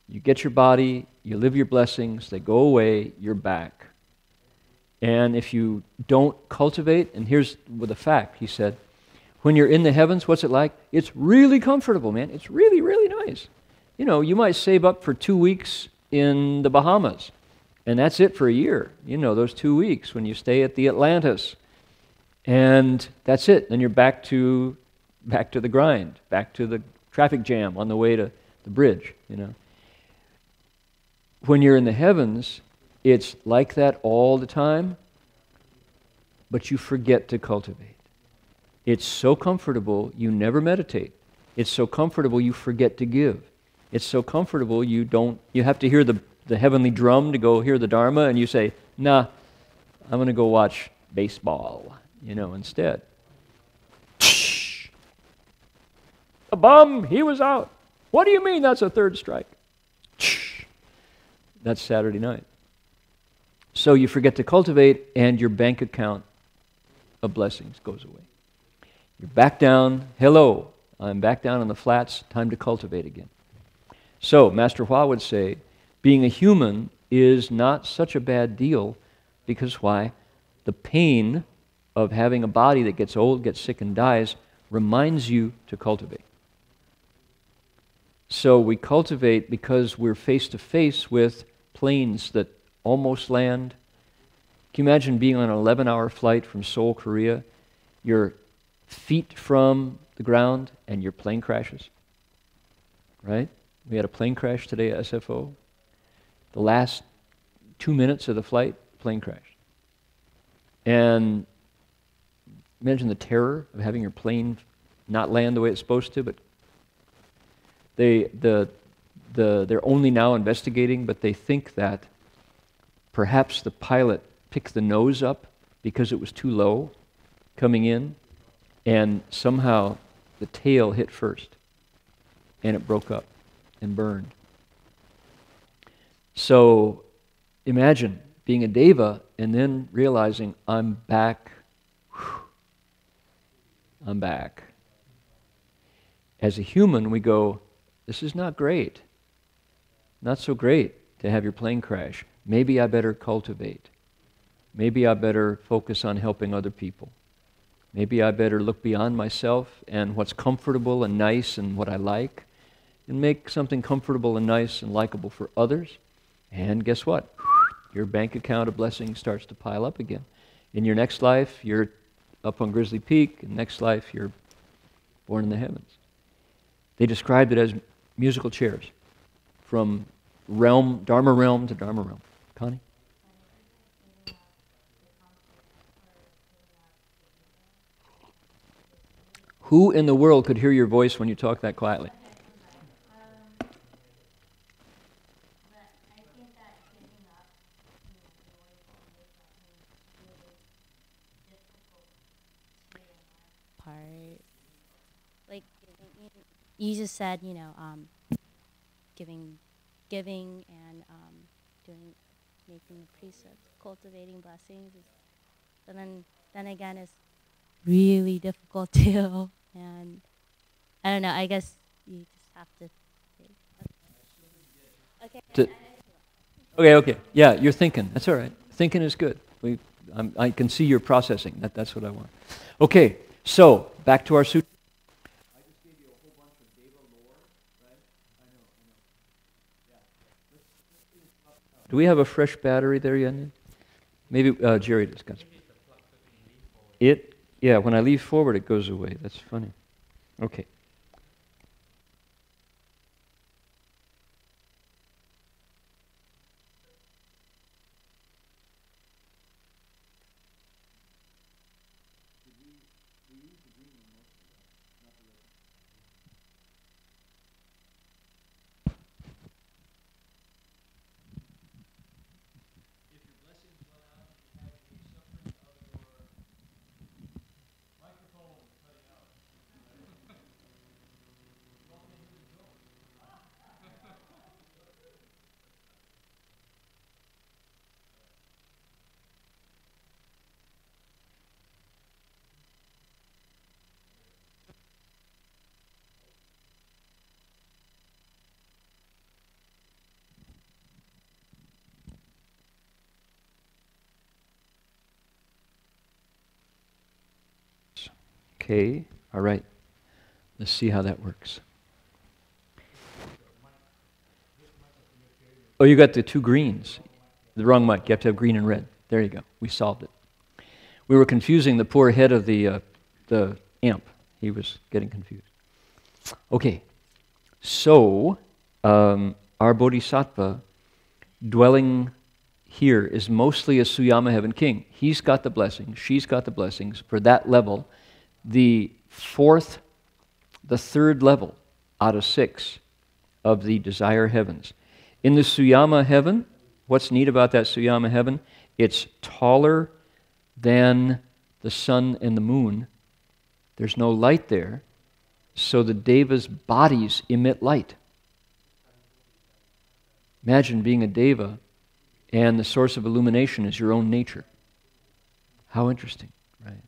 You get your body, you live your blessings, they go away, you're back. And if you don't cultivate, and here's with a fact, he said, when you're in the heavens, what's it like? It's really comfortable, man. It's really, really nice. You might save up for 2 weeks in the Bahamas, and that's it for a year. Those 2 weeks when you stay at the Atlantis. And that's it. Then you're back to the grind, back to the traffic jam on the way to the bridge, when you're in the heavens, it's like that all the time, but you forget to cultivate. It's so comfortable, you never meditate. It's so comfortable, you forget to give. It's so comfortable, you have to hear the heavenly drum to go hear the Dharma, and you say, nah, I'm going to go watch baseball, instead. A bum, he was out. What do you mean that's a third strike? That's Saturday night. So you forget to cultivate, and your bank account of blessings goes away. You're back down. Hello, I'm back down on the flats. Time to cultivate again. So Master Hua would say, being a human is not such a bad deal, because why? The pain of having a body that gets old, gets sick, and dies reminds you to cultivate. So we cultivate because we're face to face with planes that almost land. Can you imagine being on an 11-hour flight from Seoul, Korea? You're feet from the ground and your plane crashes. Right? We had a plane crash today at SFO. The last 2 minutes of the flight, plane crashed. And imagine the terror of having your plane not land the way it's supposed to, but they're only now investigating, but they think that perhaps the pilot picked the nose up because it was too low coming in, and somehow the tail hit first, and it broke up and burned. So imagine being a deva and then realizing, I'm back. I'm back. As a human, we go, this is not great. Not so great to have your plane crash. Maybe I better cultivate. Maybe I better focus on helping other people. Maybe I better look beyond myself and what's comfortable and nice and what I like, and make something comfortable and nice and likable for others. And guess what? Your bank account of blessings starts to pile up again. In your next life, you're up on Grizzly Peak. In the next life, you're born in the heavens. They described it as musical chairs from Dharma realm to Dharma realm. Connie? Who in the world could hear your voice when you talk that quietly? Like you just said, giving and making the precepts, cultivating blessings. But then again, it's really difficult too. And I don't know. I guess you just have to. Okay. Okay. Yeah, you're thinking. That's all right. Thinking is good. I can see you're processing. That's what I want. Okay. So back to our sutra. I just gave you a whole bunch of deva lore, right? I know. Yeah. Let's get it up. Do we have a fresh battery there yet? Maybe Jerry just got some. Yeah, when I leave forward, it goes away. That's funny. Okay. Okay, all right. Let's see how that works. Oh, you got the two greens. The wrong mic. You have to have green and red. There you go. We solved it. We were confusing the poor head of the amp. He was getting confused. Okay, so our Bodhisattva dwelling here is mostly a Suyama heaven king. He's got the blessings, she's got the blessings for that level. The third level out of 6 of the desire heavens. In the Suyama heaven, what's neat about that Suyama heaven? It's taller than the sun and the moon. There's no light there, so the devas' bodies emit light. Imagine being a deva and the source of illumination is your own nature. How interesting, right?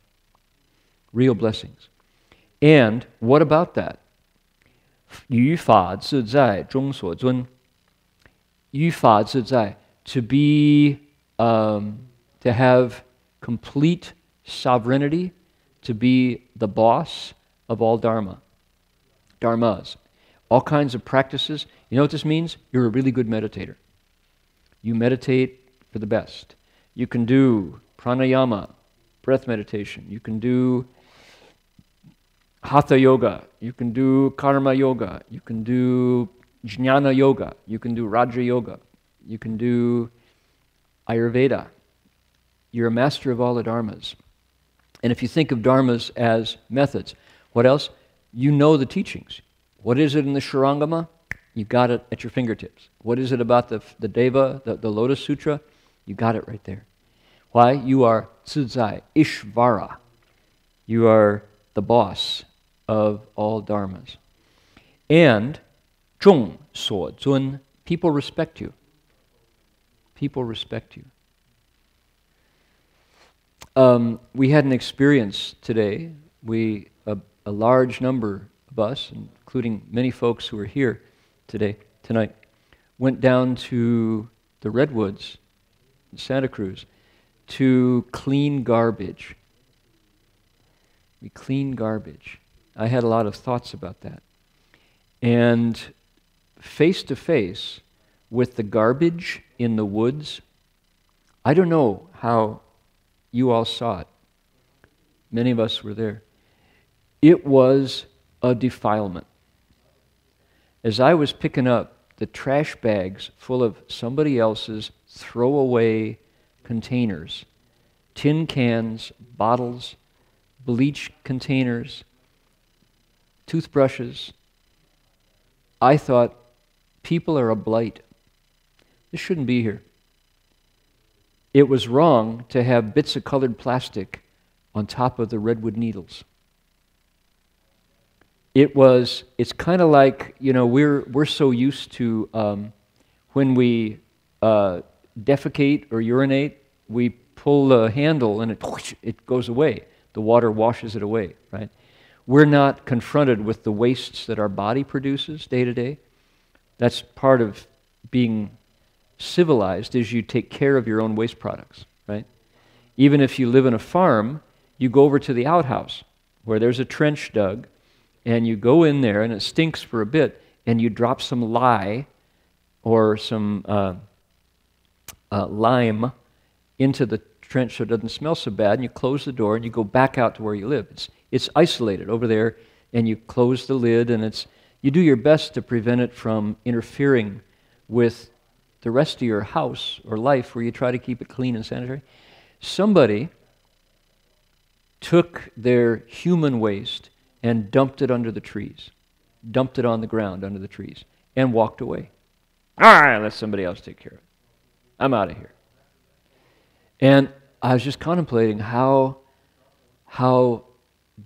Real blessings. And what about that? 于法自在中所尊. 于法自在, to be, to have complete sovereignty, to be the boss of all dharmas. All kinds of practices. You know what this means? You're a really good meditator. You meditate for the best. You can do pranayama, breath meditation. You can do hatha yoga. You can do karma yoga. You can do jnana yoga. You can do raja yoga. You can do Ayurveda. You're a master of all the dharmas. And if you think of dharmas as methods, what else? You know the teachings. What is it in the Shurangama? You got it at your fingertips. What is it about the Deva, the Lotus Sutra? You got it right there. Why? You are Tsudzai, Ishvara. You are the boss of all dharmas. And Zhong So Zun, people respect you. People respect you. We had an experience today. A large number of us, including many folks who are here tonight, went down to the Redwoods in Santa Cruz to clean garbage. We clean garbage. I had a lot of thoughts about that. And face to face with the garbage in the woods, I don't know how you all saw it. Many of us were there. It was a defilement. As I was picking up the trash bags full of somebody else's throwaway containers, tin cans, bottles, bleach containers, toothbrushes, I thought, people are a blight. This shouldn't be here. It was wrong to have bits of colored plastic on top of the redwood needles. It's kind of like, we're so used to when we defecate or urinate, we pull the handle and it goes away. The water washes it away, right? We're not confronted with the wastes that our body produces day to day. That's part of being civilized, is you take care of your own waste products, right? Even if you live in a farm, you go over to the outhouse where there's a trench dug, and you go in there and it stinks for a bit, and you drop some lye or some lime into the trench so it doesn't smell so bad, and you close the door and you go back out to where you live. It's isolated over there, and you close the lid, and you do your best to prevent it from interfering with the rest of your house or life where you try to keep it clean and sanitary. Somebody took their human waste and dumped it under the trees, dumped it on the ground under the trees, and walked away. All right, let somebody else take care of it. I'm out of here. And I was just contemplating how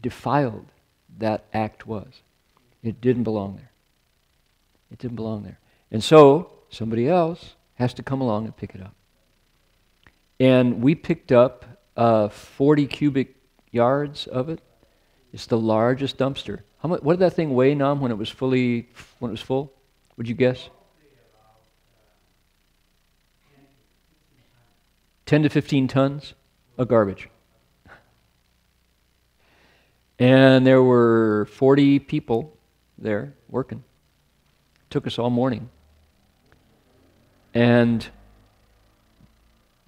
defiled that act was. It didn't belong there. It didn't belong there. And so somebody else has to come along and pick it up. And we picked up 40 cubic yards of it. It's the largest dumpster. How much? What did that thing weigh, Nam, when it was full? Would you guess? 10 to 15 tons of garbage. And there were 40 people there working. Took us all morning. And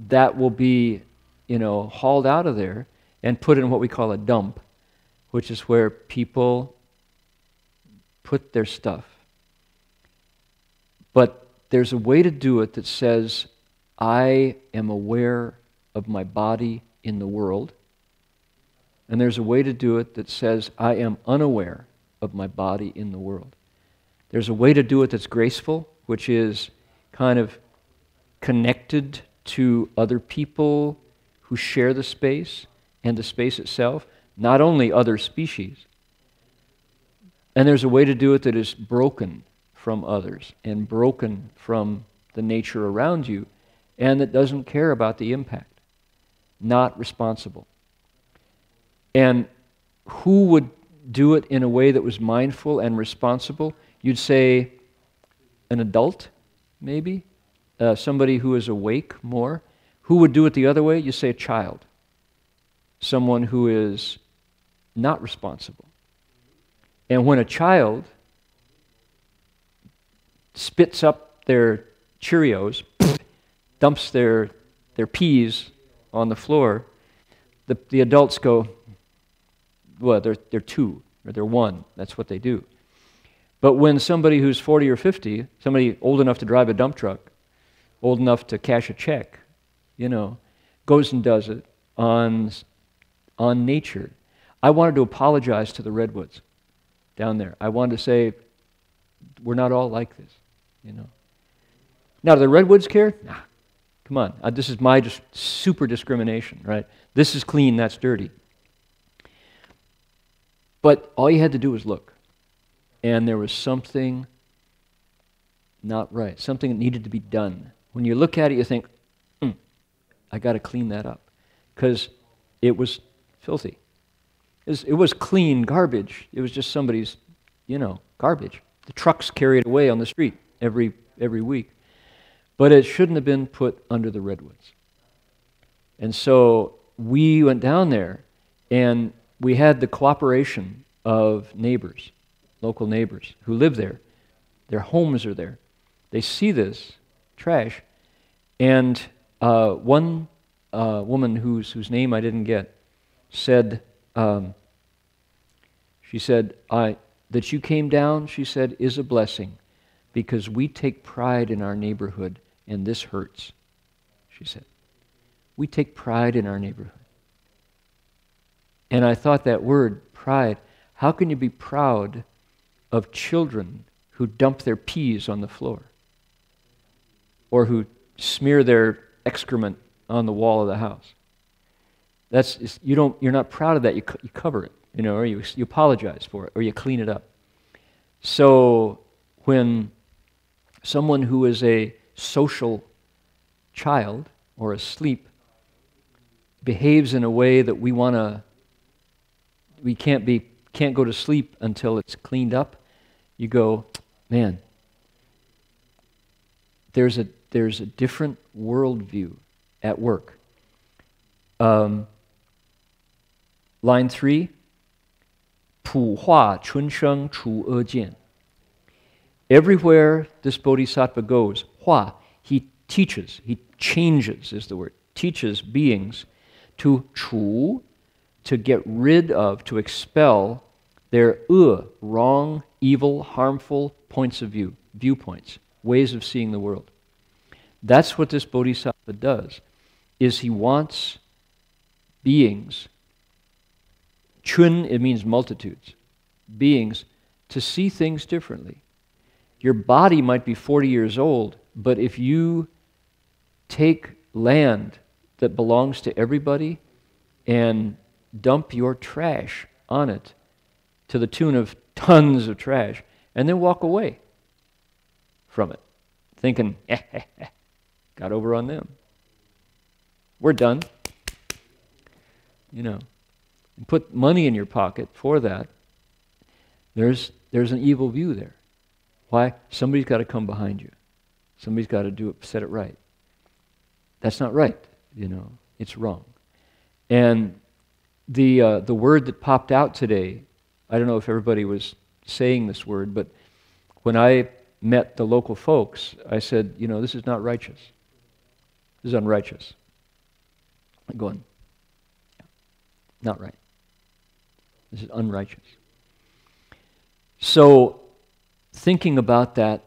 that will be, hauled out of there and put in what we call a dump, which is where people put their stuff. But there's a way to do it that says, I am aware of my body in the world. And there's a way to do it that says, I am unaware of my body in the world. There's a way to do it that's graceful, which is kind of connected to other people who share the space and the space itself, not only other species. And there's a way to do it that is broken from others and broken from the nature around you, and that doesn't care about the impact, not responsible. And who would do it in a way that was mindful and responsible? You'd say an adult, maybe, somebody who is awake more. Who would do it the other way? You say a child, someone who is not responsible. And when a child spits up their Cheerios, dumps their peas on the floor, the adults go, well, they're 2 or they're 1. That's what they do. But when somebody who's 40 or 50, somebody old enough to drive a dump truck, old enough to cash a check, goes and does it on nature. I wanted to apologize to the redwoods down there. I wanted to say, we're not all like this, Now, do the redwoods care? Nah, come on. This is my just super discrimination, right? This is clean, that's dirty. But all you had to do was look. And there was something not right, something that needed to be done. When you look at it, you think, I got to clean that up. Because it was filthy. It was clean garbage. It was just somebody's, garbage. The trucks carry it away on the street every week. But it shouldn't have been put under the redwoods. And so we went down there, and we had the cooperation of neighbors, local neighbors who live there. Their homes are there. They see this trash, and one woman whose name I didn't get said, she said, that you came down, she said, is a blessing, because we take pride in our neighborhood, and this hurts, she said. We take pride in our neighborhood. And I thought that word, pride, how can you be proud of children who dump their peas on the floor? Or who smear their excrement on the wall of the house? You're not proud of that. You cover it, or you apologize for it, or you clean it up. So when someone who is a social child or asleep behaves in a way that we can't go to sleep until it's cleaned up, you go, man, there's a different worldview at work. Line 3, 普化春生除恶见. Everywhere this bodhisattva goes, hua, he teaches, he changes is the word, teaches beings to chu, to get rid of, to expel their wrong, evil, harmful points of view, viewpoints, ways of seeing the world. That's what this bodhisattva does, is he wants beings, chun, it means multitudes, beings, to see things differently. Your body might be 40 years old, but if you take land that belongs to everybody and dump your trash on it to the tune of tons of trash, and then walk away from it, thinking, got over on them. We're done. And put money in your pocket for that. There's an evil view there. Why? Somebody's got to come behind you. Somebody's got to do it, set it right. That's not right. It's wrong. And the word that popped out today, I don't know if everybody was saying this word, but when I met the local folks, I said, this is not righteous. This is unrighteous. I'm going, not right. This is unrighteous. So, thinking about that,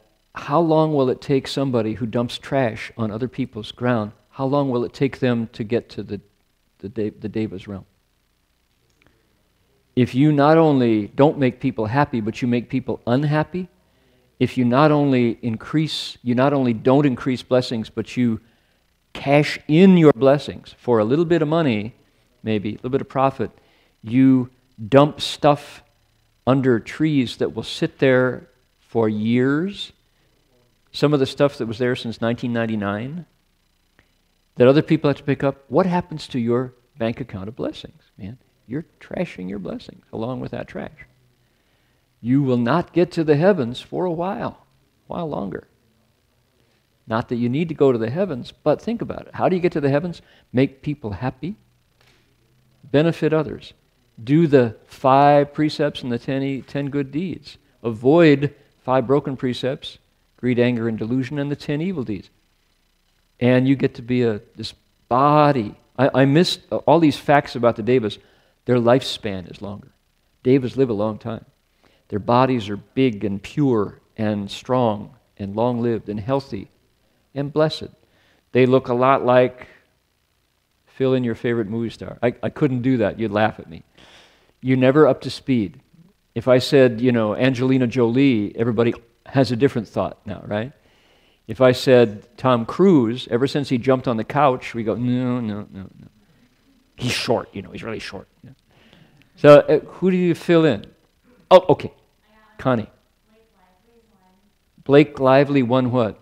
how long will it take somebody who dumps trash on other people's ground, how long will it take them to get to the Deva's realm? If you not only don't make people happy, but you make people unhappy, if you not only don't increase blessings, but you cash in your blessings for a little bit of money, maybe a little bit of profit, you dump stuff under trees that will sit there for years, some of the stuff that was there since 1999, that other people have to pick up, what happens to your bank account of blessings, man? You're trashing your blessings along with that trash. You will not get to the heavens for a while longer. Not that you need to go to the heavens, but think about it. How do you get to the heavens? Make people happy, benefit others. Do the 5 precepts and the 10 good deeds. Avoid 5 broken precepts, greed, anger, and delusion, and the 10 evil deeds. And you get to be this body. I missed all these facts about the Devas. Their lifespan is longer. Devas live a long time. Their bodies are big and pure and strong and long-lived and healthy and blessed. They look a lot like, fill in your favorite movie star. I couldn't do that. You'd laugh at me. You're never up to speed. If I said, Angelina Jolie, everybody has a different thought now, right? If I said Tom Cruise, ever since he jumped on the couch, we go, no. He's short, he's really short. Yeah. So who do you fill in? Oh, okay. Connie. Blake Lively won what?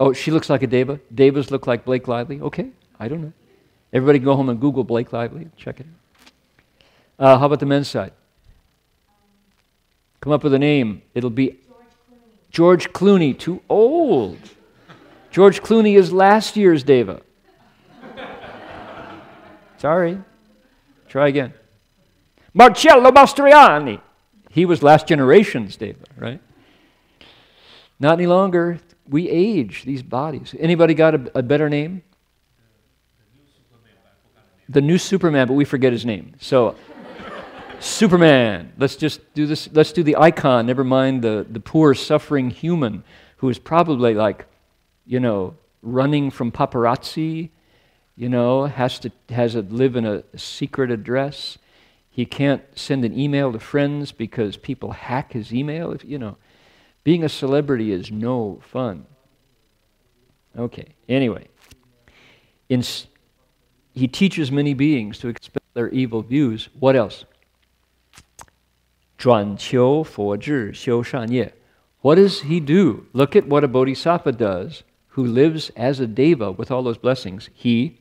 Oh, she looks like a Deva? Devas look like Blake Lively? Okay, I don't know. Everybody go home and Google Blake Lively. Check it out. How about the men's side? Come up with a name. It'll be George Clooney. Too old. George Clooney is last year's Deva. Sorry. Try again. Marcello Mastroianni. He was last generation's Deva, right? Not any longer. We age, these bodies. Anybody got a better name? The new Superman, but we forget his name. So, Superman. Let's just do this. Let's do the icon, never mind the poor, suffering human who is probably like, running from paparazzi, has to live in a secret address. He can't send an email to friends because people hack his email. Being a celebrity is no fun. Okay, anyway. He teaches many beings to expel their evil views. What else? 转求佛智修善业. What does he do? Look at what a bodhisattva does who lives as a deva with all those blessings. He,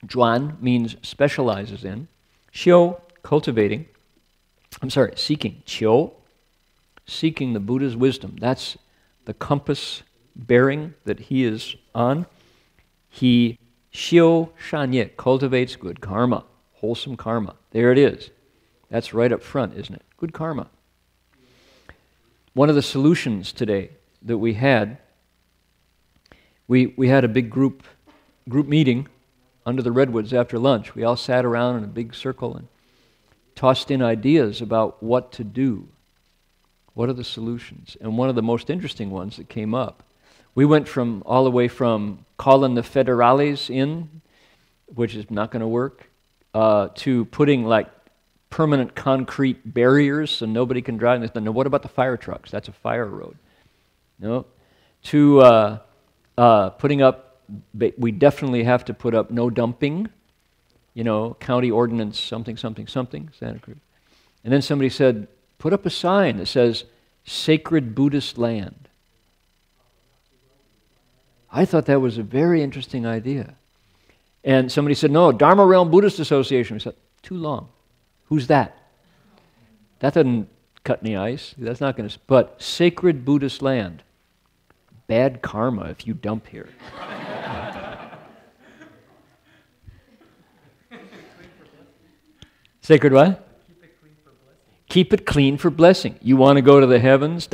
Zhuan means specializes in, xiu, cultivating, seeking, qiu, seeking the Buddha's wisdom. That's the compass bearing that he is on. He xiu shanye, cultivates good karma, wholesome karma. There it is. That's right up front, isn't it? Good karma. One of the solutions today that we had a big group meeting under the redwoods after lunch. We all sat around in a big circle and tossed in ideas about what to do. What are the solutions? And one of the most interesting ones that came up, we went all the way from calling the federales in, which is not going to work, to putting like permanent concrete barriers so nobody can drive. No, what about the fire trucks? That's a fire road. No. To putting up, we definitely have to put up no dumping, county ordinance something, Santa Cruz. And then somebody said, put up a sign that says, Sacred Buddhist Land. I thought that was a very interesting idea. And somebody said, no, Dharma Realm Buddhist Association. We said, too long. Who's that? That doesn't cut any ice. That's not going to... But Sacred Buddhist Land. Bad karma if you dump here. Sacred what? Keep it clean for blessing. You want to go to the heavens? ...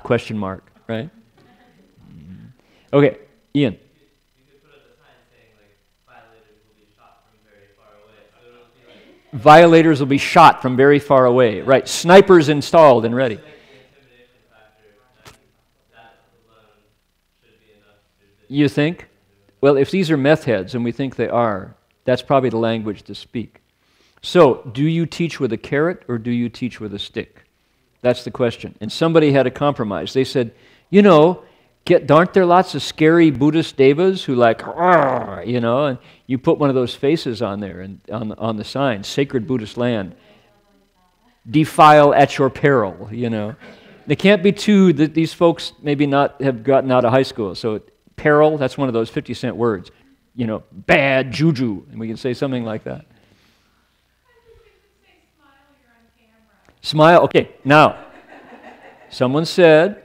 question mark, right? Okay, Ian. You could put up a sign saying, violators will be shot from very far away. So it'll be Violators will be shot from very far away. Right, snipers installed and ready. You think? Well, if these are meth heads, and we think they are, that's probably the language to speak. So, do you teach with a carrot or do you teach with a stick? That's the question. And somebody had a compromise. They said, you know, aren't there lots of scary Buddhist devas who like, you know, and you put one of those faces on there and on the sign, sacred Buddhist land, defile at your peril, you know. There can't be two that these folks maybe not have gotten out of high school. So peril, that's one of those 50-cent words. You know, bad juju, and we can say something like that. Smile, okay, now, someone said,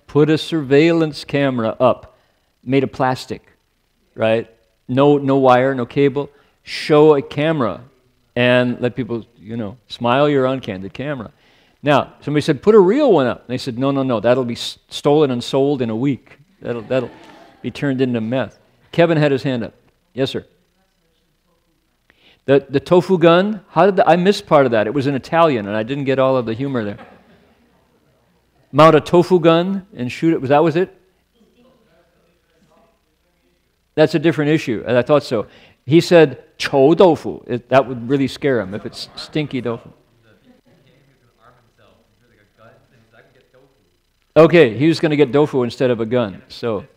put a surveillance camera up, made of plastic, right? No wire, no cable. Show a camera and let people, you know, smile your uncandid camera. Now, somebody said, put a real one up. And they said, no, that'll be stolen and sold in a week. That'll be turned into meth. Kevin had his hand up. Yes, sir. The tofu gun, I missed part of that. It was in Italian, and I didn't get all of the humor there. Mount a tofu gun and shoot it. Was it? That's a different issue, and I thought so. He said, chou tofu. That would really scare him if it's stinky tofu. Okay, he was going to get tofu instead of a gun. So,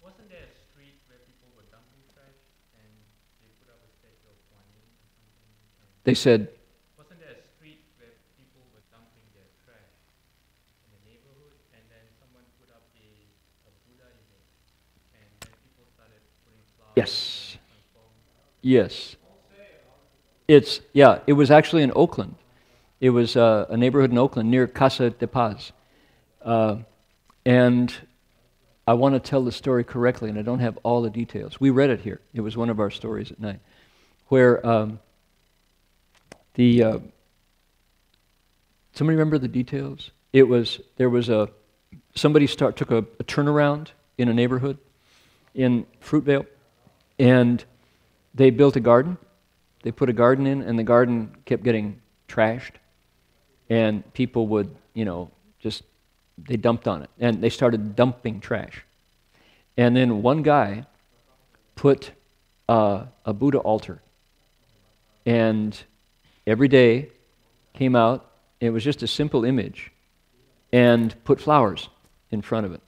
wasn't there a street where people were dumping trash and they put up a statue of Guan Yin or something? they said, Wasn't there a street where people were dumping their trash in the neighborhood, and then someone put up a Buddha image, and then people started putting flowers? yes, yes. It was actually in Oakland. It was a neighborhood in Oakland near Casa de Paz. And I want to tell the story correctly, and I don't have all the details. We read it here. It was one of our stories at night, where somebody remember the details? Somebody took a turnaround in a neighborhood in Fruitvale, and they built a garden. They put a garden in, and the garden kept getting trashed, and people would, you know, they dumped on it, and they started dumping trash. And then one guy put a Buddha altar, and every day came out, it was just a simple image, and put flowers in front of it,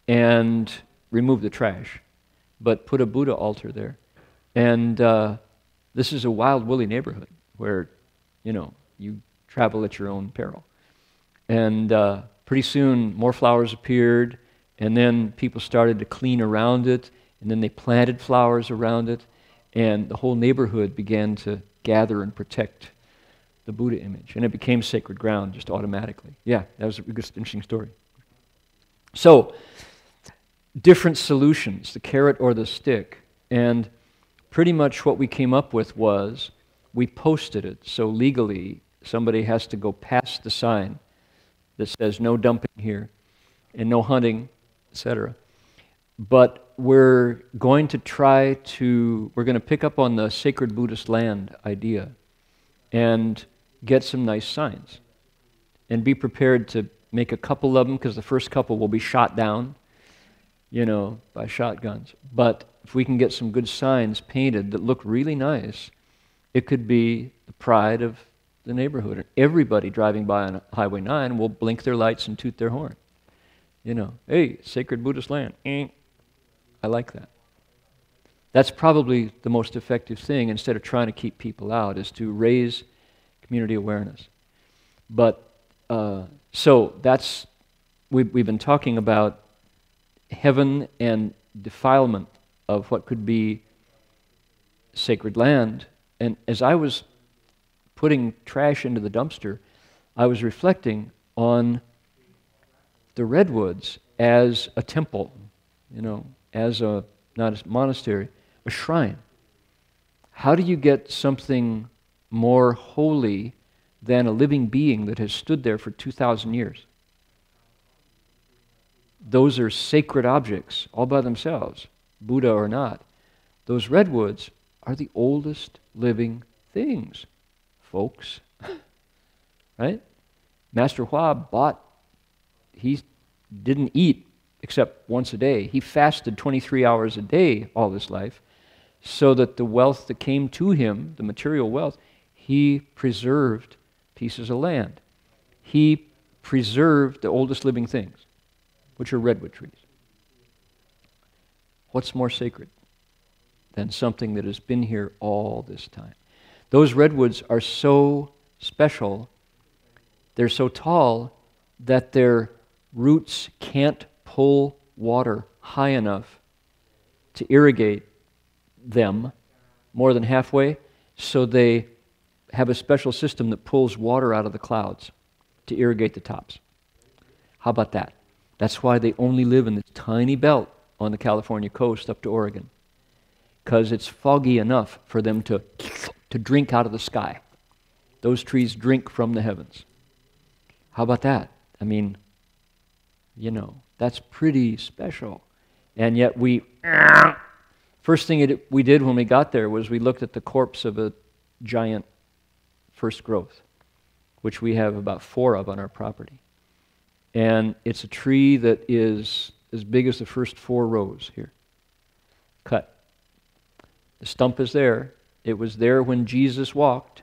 and removed the trash, but put a Buddha altar there. And this is a wild, woolly neighborhood where, you know, you travel at your own peril. And pretty soon, more flowers appeared, and then people started to clean around it, and then they planted flowers around it, and the whole neighborhood began to gather and protect the Buddha image, and it became sacred ground just automatically. Yeah, that was a good, interesting story. So, different solutions, the carrot or the stick, and pretty much what we came up with was we posted it, so legally somebody has to go past the sign that says no dumping here and no hunting, etc. But we're going to pick up on the sacred Buddhist land idea and get some nice signs and be prepared to make a couple of them, because the first couple will be shot down, you know, by shotguns. But if we can get some good signs painted that look really nice, it could be the pride of the neighborhood. And everybody driving by on Highway 9 will blink their lights and toot their horn. You know, hey, sacred Buddhist land. I like that. That's probably the most effective thing, instead of trying to keep people out, is to raise community awareness. But, so that's, we've been talking about heaven and defilement of what could be sacred land. And as I was putting trash into the dumpster, I was reflecting on the redwoods as a temple, you know, as not a monastery, a shrine. How do you get something more holy than a living being that has stood there for 2,000 years? Those are sacred objects all by themselves, Buddha or not. Those redwoods are the oldest living things, folks. Right? Master Hua he didn't eat except once a day. He fasted 23 hours a day all his life, so that the wealth that came to him, the material wealth, he preserved pieces of land. He preserved the oldest living things, which are redwood trees. What's more sacred than something that has been here all this time? Those redwoods are so special, they're so tall that their roots can't pull water high enough to irrigate them more than halfway, so they have a special system that pulls water out of the clouds to irrigate the tops. How about that? That's why they only live in this tiny belt on the California coast up to Oregon, because it's foggy enough for them to drink out of the sky. Those trees drink from the heavens. How about that? I mean, you know, that's pretty special. And yet first thing we did when we got there was we looked at the corpse of a giant first growth, which we have about 4 of on our property. And it's a tree that is as big as the first 4 rows here, cut. The stump is there. It was there when Jesus walked.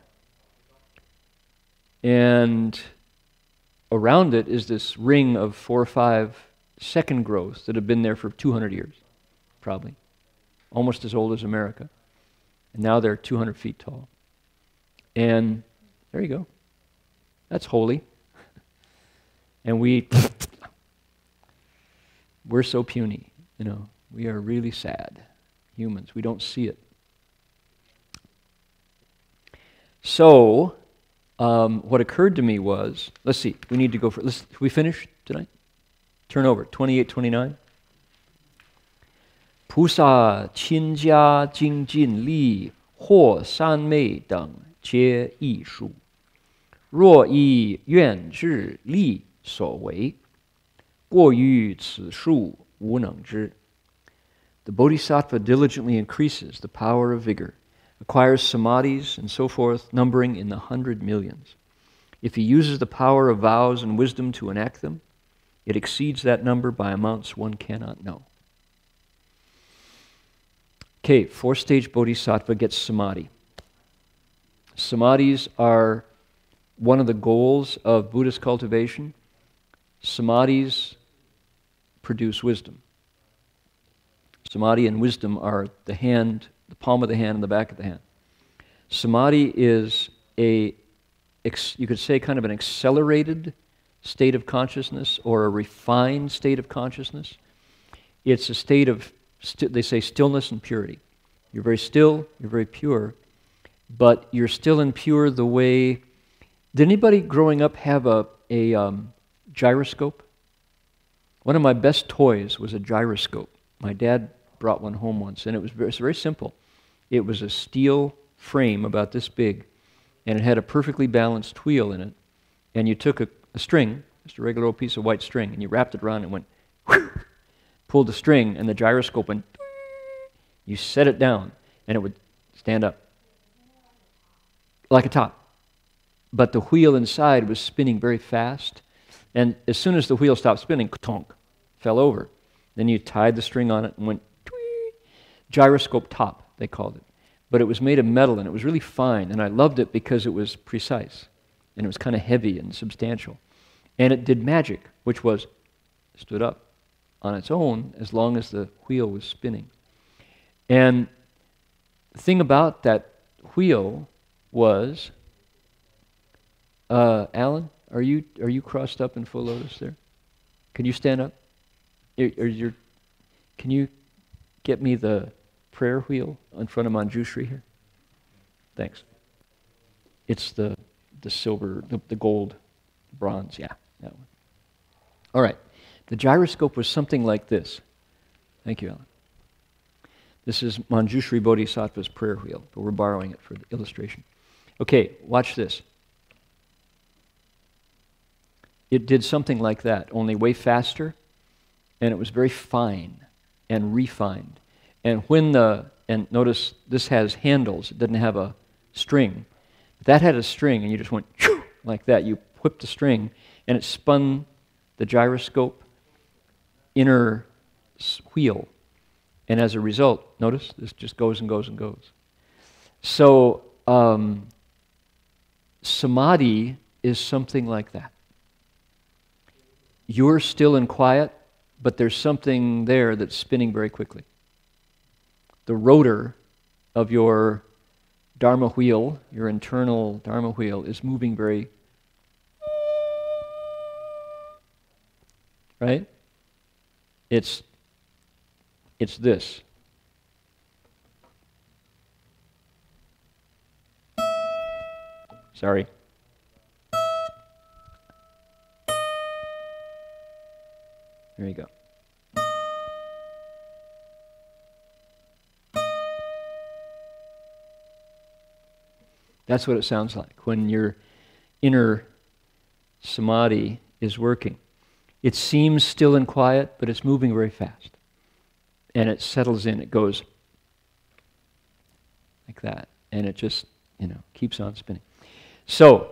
And around it is this ring of 4 or 5 second growths that have been there for 200 years, probably. Almost as old as America. And now they're 200 feet tall. And there you go. That's holy. And we're so puny, you know. We are really sad humans. We don't see it. So, what occurred to me was, let's see, we need to go for, we finish tonight? Turn over, 28-29. 菩萨亲家精进力，或三昧等皆艺术。若以愿智力所为，过于此数无能之。The Bodhisattva diligently increases the power of vigor, acquires samadhis and so forth, numbering in the 100 millions. If he uses the power of vows and wisdom to enact them, it exceeds that number by amounts one cannot know. Okay, 4-stage Bodhisattva gets samadhi. Samadhis are one of the goals of Buddhist cultivation. Samadhis produce wisdom. Samadhi and wisdom are the hand, the palm of the hand and the back of the hand. Samadhi is you could say kind of an accelerated state of consciousness or a refined state of consciousness. It's a state of, they say, stillness and purity. You're very still, you're very pure, but you're still and pure the way... Did anybody growing up have a gyroscope? One of my best toys was a gyroscope. My dad brought one home once, and it was very simple. It was a steel frame about this big, and it had a perfectly balanced wheel in it, and you took a string, just a regular old piece of white string, and you wrapped it around and went, whew, pulled the string, and the gyroscope went, you set it down, and it would stand up like a top. But the wheel inside was spinning very fast, and as soon as the wheel stopped spinning, tonk, fell over. Then you tied the string on it and went, twee. Gyroscope top, they called it. But it was made of metal, and it was really fine, and I loved it because it was precise, and it was kind of heavy and substantial. And it did magic, which was, stood up on its own as long as the wheel was spinning. And the thing about that wheel was, Alan, are you crossed up in full lotus there? Can you stand up? Can you get me the prayer wheel in front of Manjushri here? Thanks. It's the silver, the gold, bronze, yeah, that one. All right. The gyroscope was something like this. Thank you, Alan. This is Manjushri Bodhisattva's prayer wheel, but we're borrowing it for the illustration. Okay, watch this. It did something like that, only way faster, and it was very fine and refined. And and notice this has handles, it didn't have a string. That had a string, and you just went like that. You whipped the string, and it spun the gyroscope inner wheel. And as a result, notice, this just goes and goes and goes. So, Samadhi is something like that. You're still and quiet, but there's something there that's spinning very quickly. The rotor of your Dharma wheel, your internal Dharma wheel, is moving very... Right? It's this. Sorry. There you go. That's what it sounds like when your inner samadhi is working. It seems still and quiet, but it's moving very fast. And it settles in, it goes like that. And it just, keeps on spinning. So,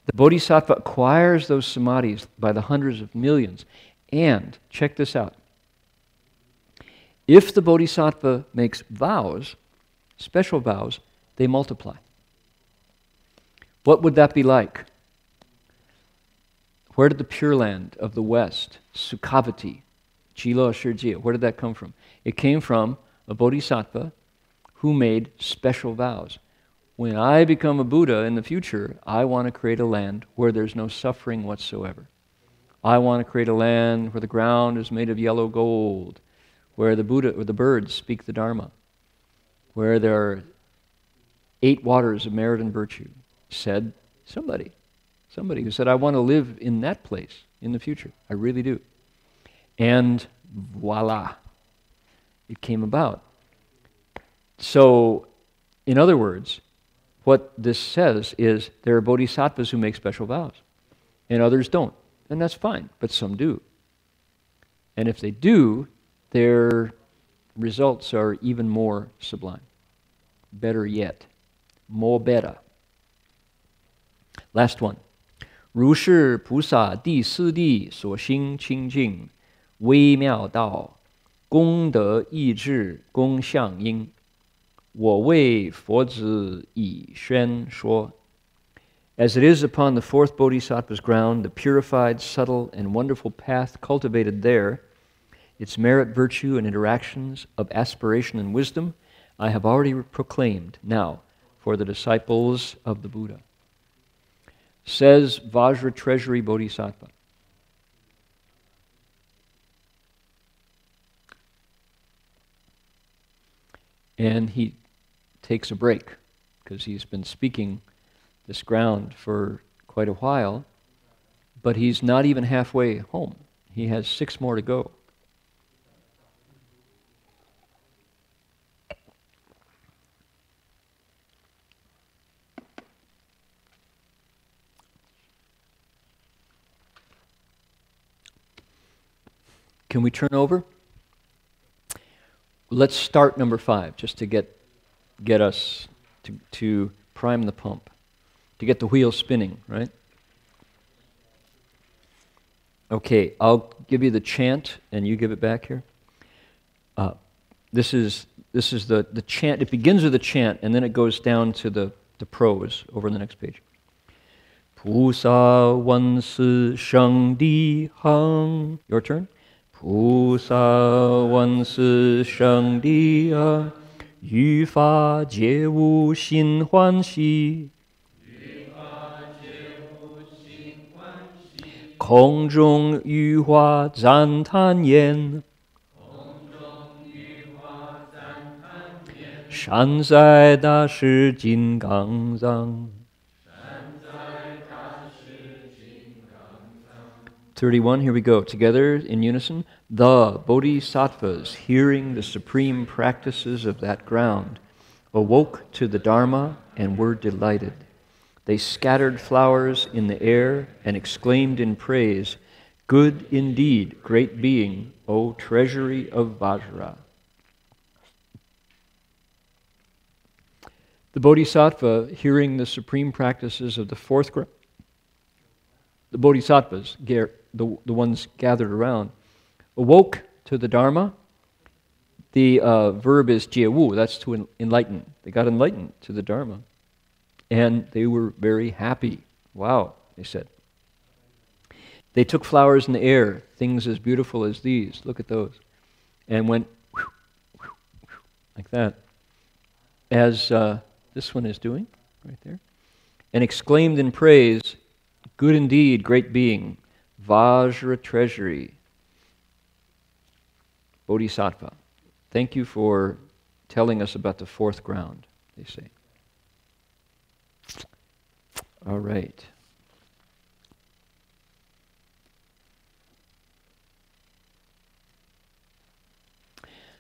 the Bodhisattva acquires those samadhis by the hundreds of millions. And, check this out. If the Bodhisattva makes vows, special vows, they multiply. What would that be like? Where did the Pure Land of the West, Sukhavati, Jila Shirjia, where did that come from? It came from a Bodhisattva who made special vows. When I become a Buddha in the future, I want to create a land where there's no suffering whatsoever. I want to create a land where the ground is made of yellow gold, where the Buddha or the birds speak the Dharma, where there are 8 waters of merit and virtue, said somebody who said, I want to live in that place in the future. I really do. And voila, it came about. So, in other words, what this says is there are bodhisattvas who make special vows, and others don't. And that's fine, but some do. And if they do, their results are even more sublime. Better yet. More better. Last one. 如是菩萨第四地所行清净微妙道功德意志功相因我为佛子以宣说 As it is upon the fourth Bodhisattva's ground, the purified, subtle, and wonderful path cultivated there, its merit, virtue, and interactions of aspiration and wisdom, I have already proclaimed now for the disciples of the Buddha. Says Vajra Treasury Bodhisattva. And he takes a break because he's been speaking this ground for quite a while, but he's not even halfway home. He has 6 more to go. Can we turn over? Let's start number 5, just to get us to prime the pump, to get the wheel spinning, right? Okay, I'll give you the chant, and you give it back here. This is the chant. It begins with the chant, and then it goes down to the prose over on the next page. 菩萨万事生地行. Your turn. 菩萨万事生地行，于法皆无心欢喜。空中雨花赞叹言，善哉大师金刚藏。31, here we go. Together in unison. The Bodhisattvas, hearing the supreme practices of that ground, awoke to the Dharma and were delighted. They scattered flowers in the air and exclaimed in praise, Good indeed, great being, O treasury of Vajra. The Bodhisattva, hearing the supreme practices of the fourth ground, the Bodhisattvas, the ones gathered around, awoke to the Dharma. The verb is 解悟, that's to enlighten. They got enlightened to the Dharma. And they were very happy. Wow, they said. They took flowers in the air, things as beautiful as these, look at those, and went like that, as this one is doing, right there, and exclaimed in praise, good indeed, great being, Vajra treasury, Bodhisattva. Thank you for telling us about the fourth ground, they say. All right.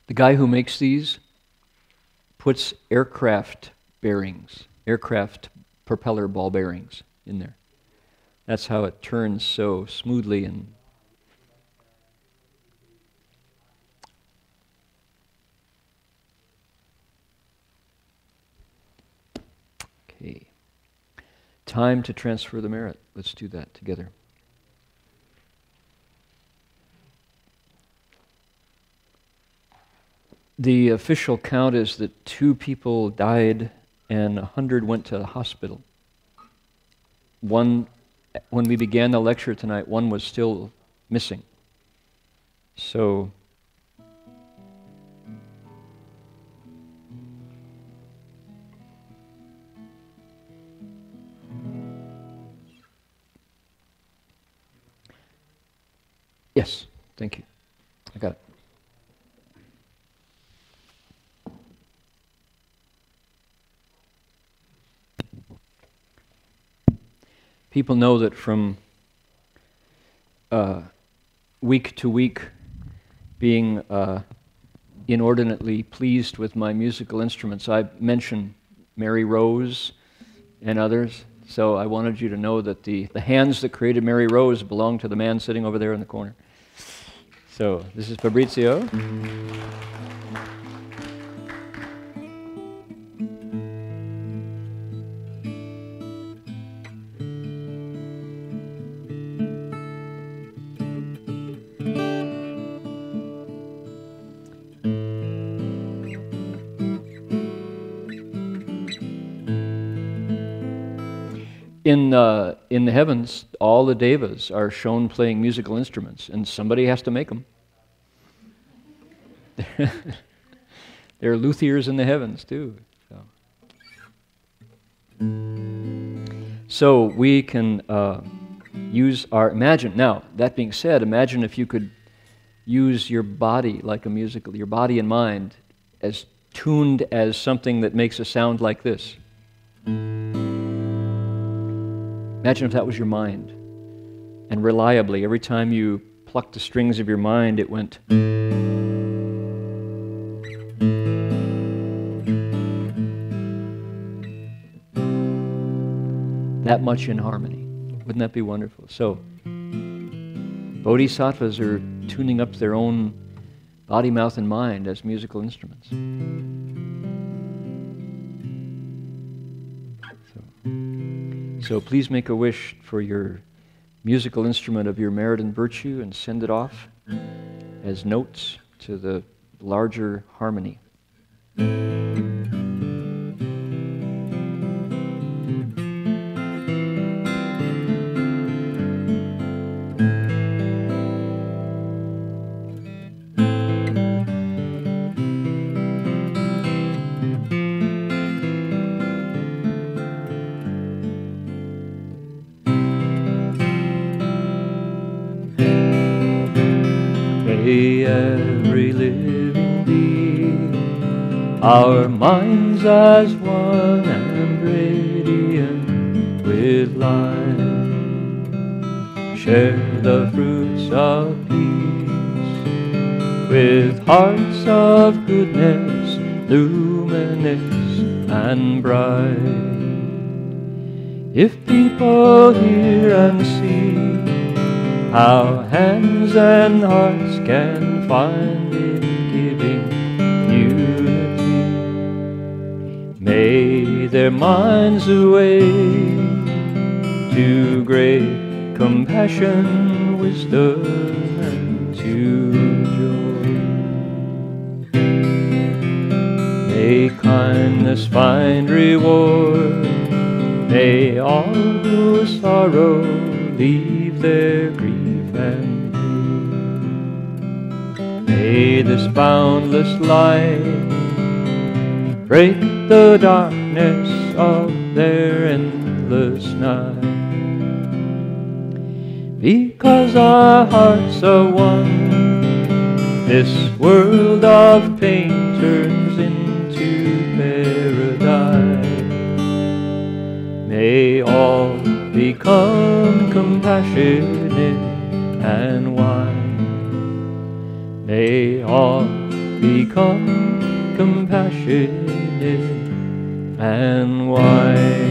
The guy who makes these puts aircraft bearings, aircraft propeller ball bearings in there. That's how it turns so smoothly and okay. Time to transfer the merit. Let's do that together. The official count is that 2 people died and 100 went to the hospital. One, when we began the lecture tonight, one was still missing. So, yes, thank you. I got it. People know that from week to week, being inordinately pleased with my musical instruments, I mention Mary Rose and others. So I wanted you to know that the hands that created Mary Rose belong to the man sitting over there in the corner. So this is Fabrizio. In the heavens, all the devas are shown playing musical instruments, and somebody has to make them. There are luthiers in the heavens too. So we can use our imagine. Now, that being said, imagine if you could use your body like a musical, your body and mind as tuned as something that makes a sound like this. Imagine if that was your mind, and reliably, every time you plucked the strings of your mind, it went. That much in harmony. Wouldn't that be wonderful? So, Bodhisattvas are tuning up their own body, mouth, and mind as musical instruments. So please make a wish for your musical instrument of your merit and virtue and send it off as notes to the larger harmony. Every living being, our minds as one and radiant with light, share the fruits of peace with hearts of goodness, luminous and bright. If people hear and see how hands and hearts can find in giving unity, may their minds awake to great compassion, wisdom, and to joy. may kindness find reward. May all who sorrow leave their grief and pain. May this boundless light break the darkness of their endless night. Because our hearts are one, this world of pain turns into paradise. May all become compassionate and wise. May all become compassionate and wise.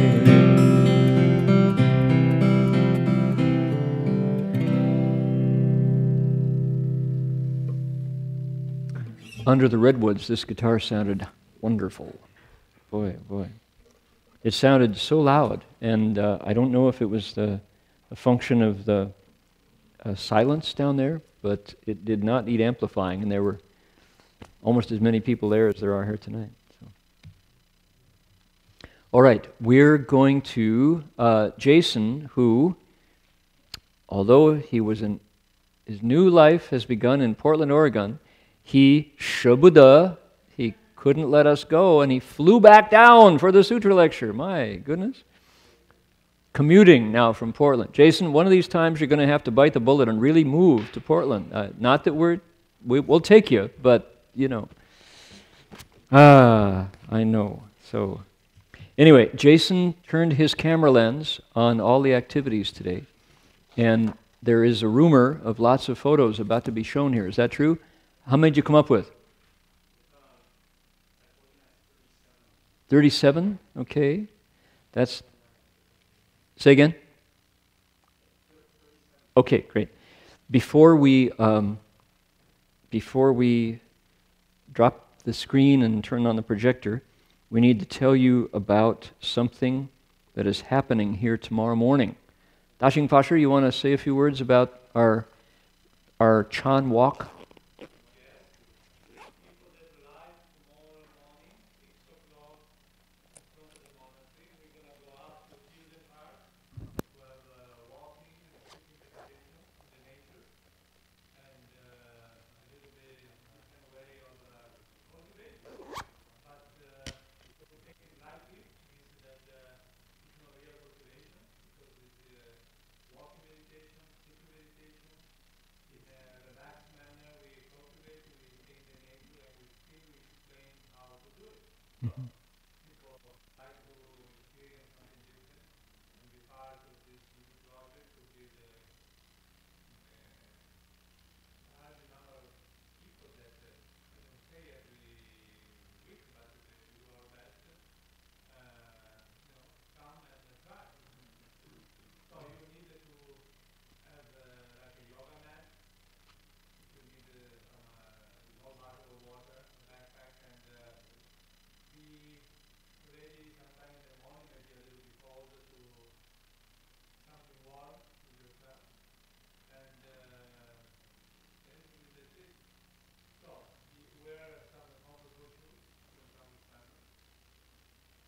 Under the redwoods, this guitar sounded wonderful. Boy, boy. It sounded so loud, and I don't know if it was a function of the silence down there, but it did not need amplifying, and there were almost as many people there as there are here tonight. So. All right, we're going to Jason, who, although he was in his new life has begun in Portland, Oregon, he shabuda, he couldn't let us go, and he flew back down for the Sutra lecture. My goodness. Commuting now from Portland. Jason, one of these times you're going to have to bite the bullet and really move to Portland. Not that we'll take you, but, you know. I know. So, anyway, Jason turned his camera lens on all the activities today, and there is a rumor of lots of photos about to be shown here. Is that true? How many did you come up with? 37? Okay. That's... Say again? Okay, great. Before we drop the screen and turn on the projector, we need to tell you about something that is happening here tomorrow morning. Dashing Pasher, you want to say a few words about our Chan walk?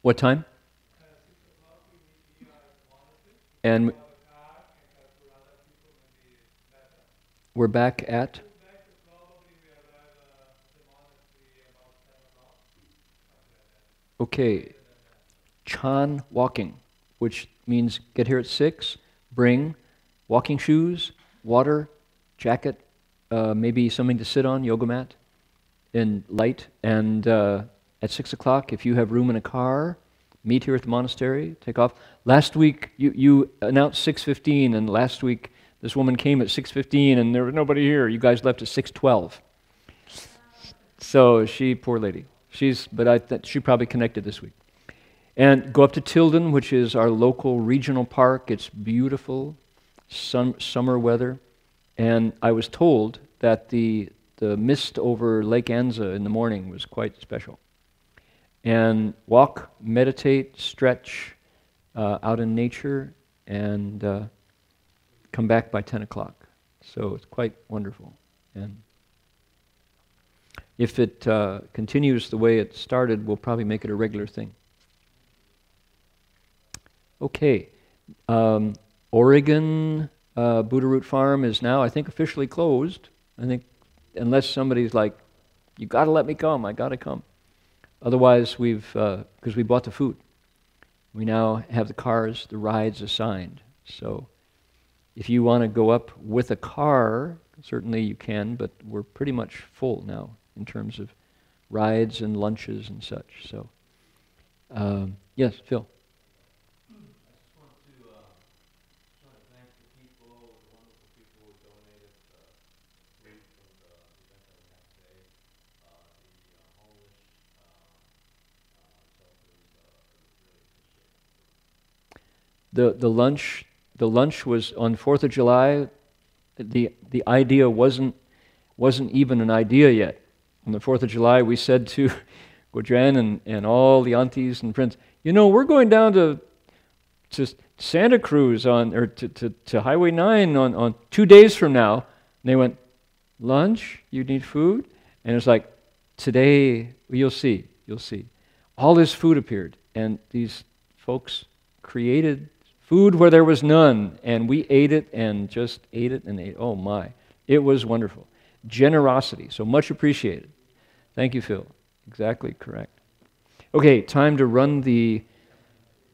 What time? And we're back at? Okay. Chan walking, which means get here at 6, bring walking shoes, water, jacket, maybe something to sit on, yoga mat, and light, and at 6 o'clock, if you have room in a car, meet here at the monastery, take off. Last week, you announced 6:15, and last week, this woman came at 6:15, and there was nobody here. You guys left at 6:12. So she, poor lady, she probably connected this week. And go up to Tilden, which is our local regional park. It's beautiful, summer weather. And I was told that the mist over Lake Anza in the morning was quite special. And walk, meditate, stretch out in nature, and come back by 10 o'clock. So it's quite wonderful. And if it continues the way it started, we'll probably make it a regular thing. Okay. Oregon Buddha Root Farm is now, I think, officially closed. I think, unless somebody's like, you got to let me come, I got to come. Otherwise, because we bought the food. We now have the cars, the rides assigned. So if you want to go up with a car, certainly you can, but we're pretty much full now in terms of rides and lunches and such. So, yes, Phil. I just want to thank the people, the wonderful people who donated food from the event that we had today. The homeless shelters really appreciate it. The lunch was on 4th of July. The idea wasn't even an idea yet. On the 4th of July, we said to Guozhen and all the aunties and friends, we're going down to Santa Cruz to Highway 9 on 2 days from now. And they went, lunch? You need food? And it's like, today, you'll see. All this food appeared, and these folks created food where there was none, and we ate it and just ate it and ate. Oh my, it was wonderful. Generosity, so much appreciated. Thank you, Phil. Exactly correct. Okay, time to run the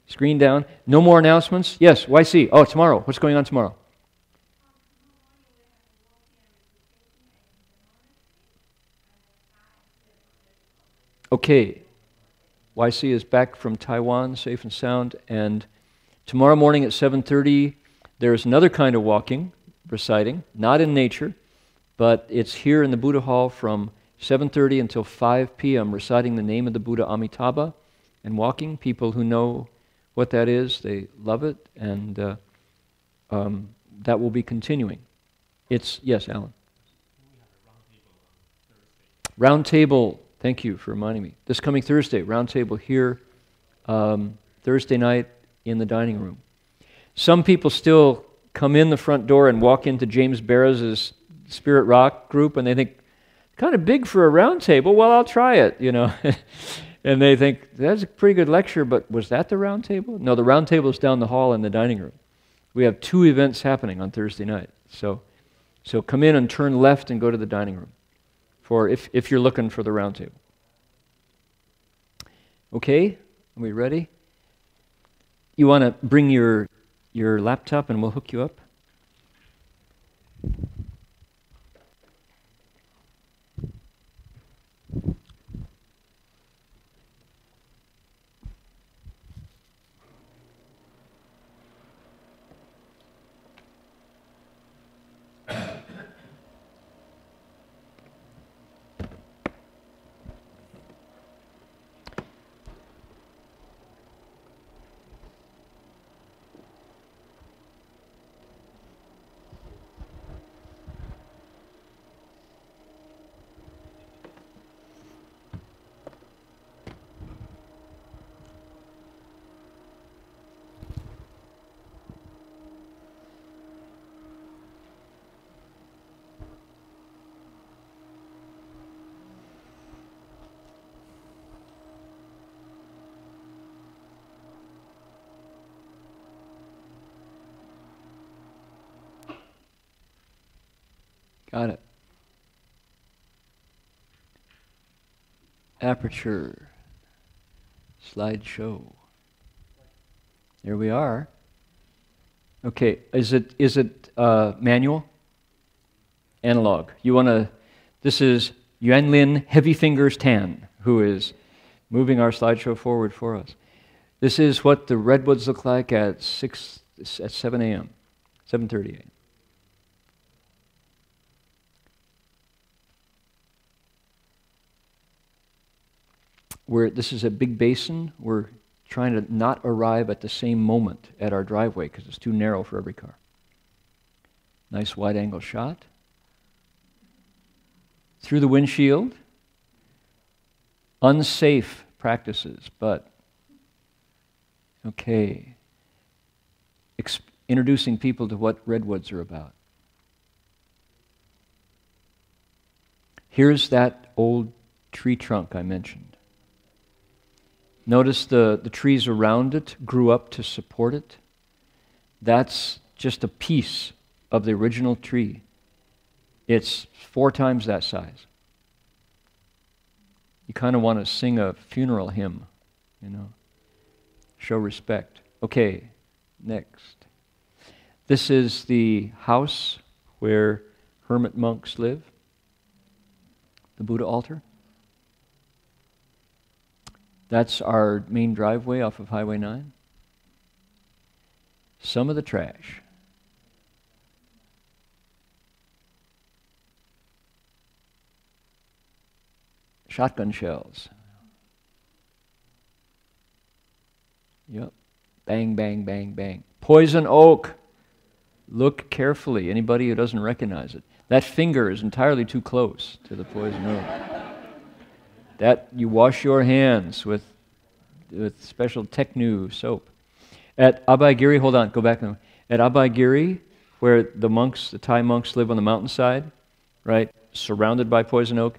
screen down. No more announcements? Yes, YC. Oh, tomorrow. What's going on tomorrow? Okay. YC is back from Taiwan, safe and sound, and tomorrow morning at 7:30, there's another kind of walking, reciting, not in nature, but it's here in the Buddha Hall from 7:30 until 5 p.m., reciting the name of the Buddha Amitabha and walking. People who know what that is, they love it, and that will be continuing. Yes, Alan. We have a round table on Thursday. Round table, thank you for reminding me. This coming Thursday, round table here, Thursday night in the dining room. Some people still come in the front door and walk into James Barraz's Spirit Rock group, and they think, kind of big for a round table. Well, I'll try it, And they think, that's a pretty good lecture, but was that the round table? No, the round table is down the hall in the dining room. We have 2 events happening on Thursday night. So come in and turn left and go to the dining room for if you're looking for the round table. Okay, are we ready? You want to bring your laptop and we'll hook you up? Got it. Aperture. Slideshow. There we are. Okay, is it manual? Analog. This is Yuanlin Heavy Fingers Tan, who is moving our slideshow forward for us. This is what the redwoods look like at 7 a.m., 7:30 a.m. This is a big basin. We're trying to not arrive at the same moment at our driveway because it's too narrow for every car. Nice wide-angle shot. Through the windshield. Unsafe practices, but okay. Introducing people to what redwoods are about. Here's that old tree trunk I mentioned. Notice the trees around it grew up to support it. That's just a piece of the original tree. It's 4 times that size. You kind of want to sing a funeral hymn, you know. Show respect. Okay, next. This is the house where hermit monks live. The Buddha altar. That's our main driveway off of Highway 9. Some of the trash. Shotgun shells. Yep. Bang, bang, bang, bang. Poison oak. Look carefully. Anybody who doesn't recognize it. That finger is entirely too close to the poison oak. That you wash your hands with special Technu soap. At Abhayagiri, hold on, go back. At Abhayagiri, where the monks, the Thai monks live on the mountainside, right, surrounded by poison oak,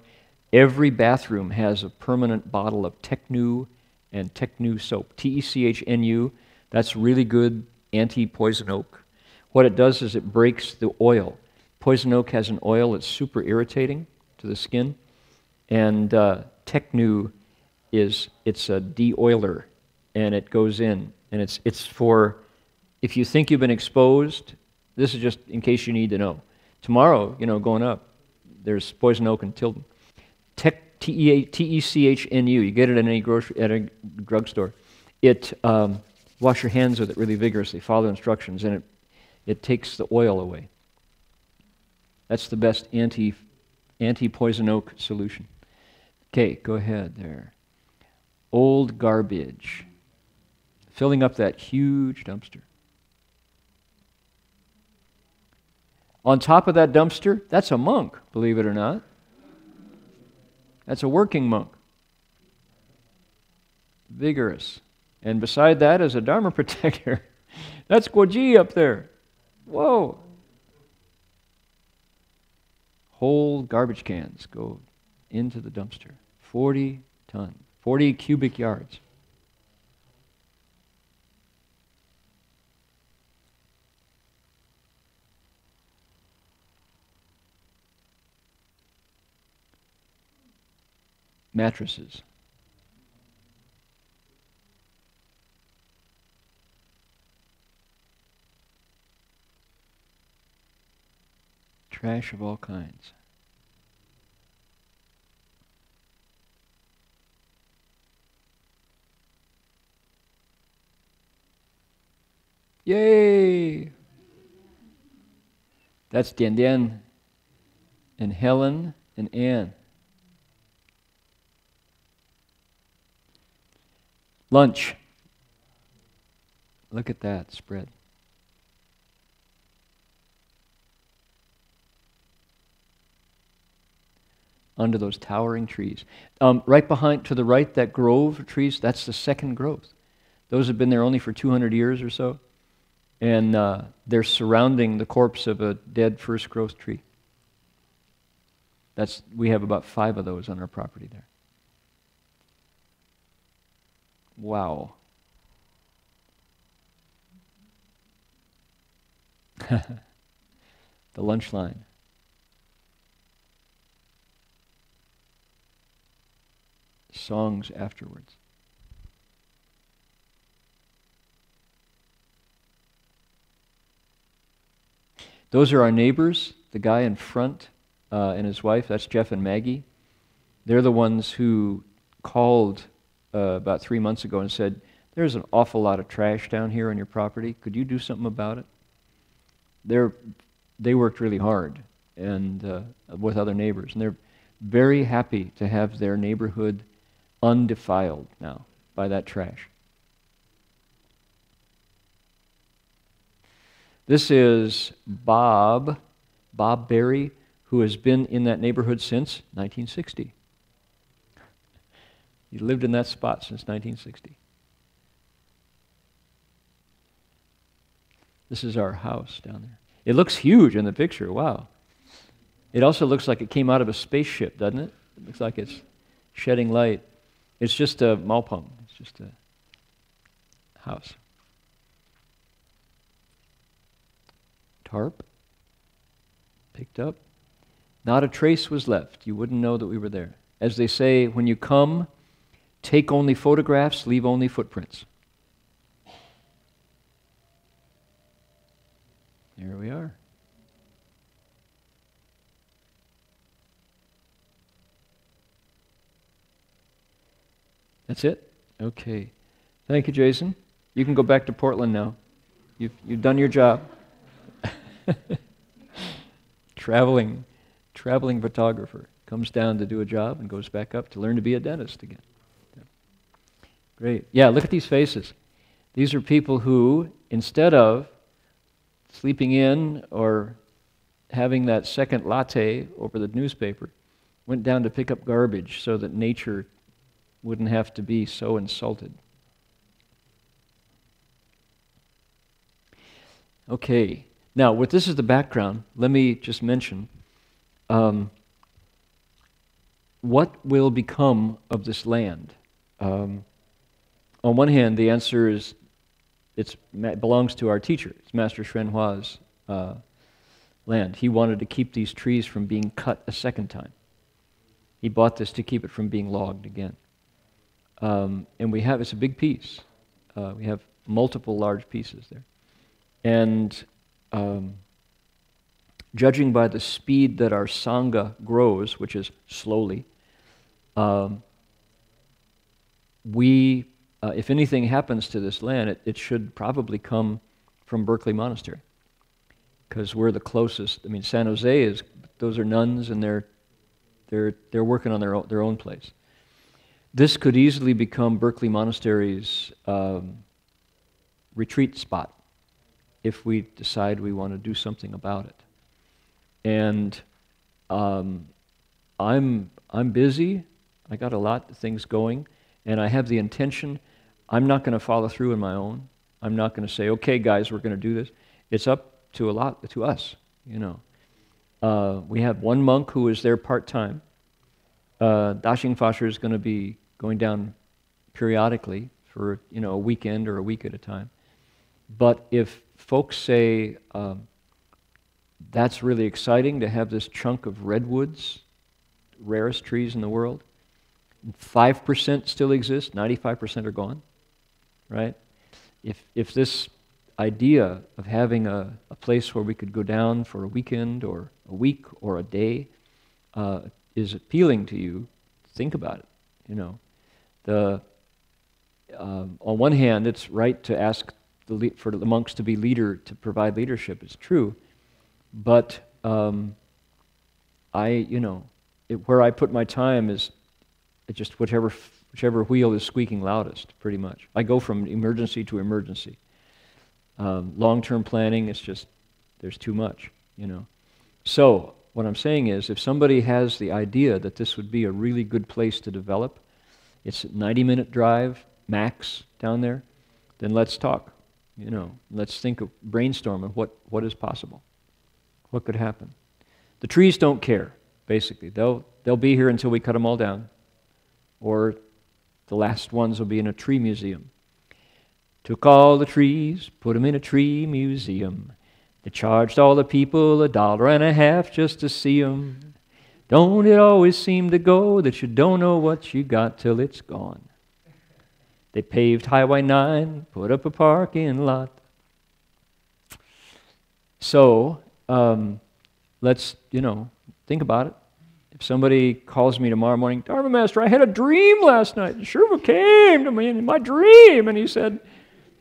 every bathroom has a permanent bottle of Technu and Technu soap. Technu, that's really good anti-poison oak. What it does is it breaks the oil. Poison oak has an oil that's super irritating to the skin, and Technu it's a de-oiler, and it goes in, and it's for, if you think you've been exposed, this is just in case you need to know. Tomorrow, you know, going up, there's poison oak in Tilden. Technu, you get it at a drugstore. Wash your hands with it really vigorously, follow instructions, and it takes the oil away. That's the best anti-poison oak solution. Okay, go ahead there. Old garbage. Filling up that huge dumpster. On top of that dumpster, that's a monk, believe it or not. That's a working monk. Vigorous. And beside that is a Dharma protector. That's Guoji up there. Whoa. Whole garbage cans go into the dumpster. 40 tons, 40 cubic yards. Mattresses. Trash of all kinds. Yay! That's Dian Dian and Helen and Anne. Lunch. Look at that spread. Under those towering trees. Right behind, to the right, that grove of trees, that's the second growth. Those have been there only for 200 years or so. And they're surrounding the corpse of a dead first growth tree. We have about 5 of those on our property there. Wow. The lunch line. Songs afterwards. Those are our neighbors, the guy in front and his wife, that's Jeff and Maggie. They're the ones who called about 3 months ago and said, there's an awful lot of trash down here on your property. Could you do something about it? They worked really hard and with other neighbors, and they're very happy to have their neighborhood undefiled now by that trash. This is Bob Berry, who has been in that neighborhood since 1960. He lived in that spot since 1960. This is our house down there. It looks huge in the picture, wow. It also looks like it came out of a spaceship, doesn't it? It looks like it's shedding light. It's just a malpam. It's just a house. Tarp. Picked up. Not a trace was left. You wouldn't know that we were there. As they say, when you come, take only photographs, leave only footprints. There we are. That's it? Okay. Thank you, Jason. You can go back to Portland now. You've done your job. Traveling photographer. Comes down to do a job and goes back up to learn to be a dentist again. Yeah. Great. Yeah, look at these faces. These are people who, instead of sleeping in or having that second latte over the newspaper, went down to pick up garbage so that nature wouldn't have to be so insulted. Okay. Now, with this as the background, let me just mention what will become of this land. On one hand, the answer is it belongs to our teacher. It's Master Xuanhua's land. He wanted to keep these trees from being cut a second time. He bought this to keep it from being logged again. And it's a big piece. We have multiple large pieces there. And judging by the speed that our Sangha grows, which is slowly, if anything happens to this land, it should probably come from Berkeley Monastery, because we're the closest. I mean, San Jose those are nuns, and they're working on their own place. This could easily become Berkeley Monastery's retreat spot if we decide we want to do something about it. And I'm busy. I got a lot of things going, and I have the intention. I'm not going to follow through on my own. I'm not going to say, "Okay, guys, we're going to do this." It's up to us, you know. We have one monk who is there part-time. Dashing Fasher is going to be going down periodically for a weekend or a week at a time. But if folks say that's really exciting to have this chunk of redwoods, rarest trees in the world, 5% still exist, 95% are gone, right? If this idea of having a place where we could go down for a weekend or a week or a day is appealing to you, think about it. On one hand, it's right to ask for the monks to be to provide leadership. It's true, but where I put my time is just whichever wheel is squeaking loudest. Pretty much, I go from emergency to emergency. Long-term planning, it's just there's too much, So what I'm saying is, if somebody has the idea that this would be a really good place to develop, it's a 90-minute drive max down there, then let's talk. Let's brainstorm of what is possible, what could happen. The trees don't care, basically. They'll be here until we cut them all down, or the last ones will be in a tree museum. Took all the trees, put them in a tree museum. They charged all the people $1.50 just to see them. Don't it always seem to go that you don't know what you got till it's gone? They paved Highway 9, put up a parking lot. So, let's, think about it. If somebody calls me tomorrow morning, "Dharma Master, I had a dream last night. The Sherpa came to me in my dream, and he said,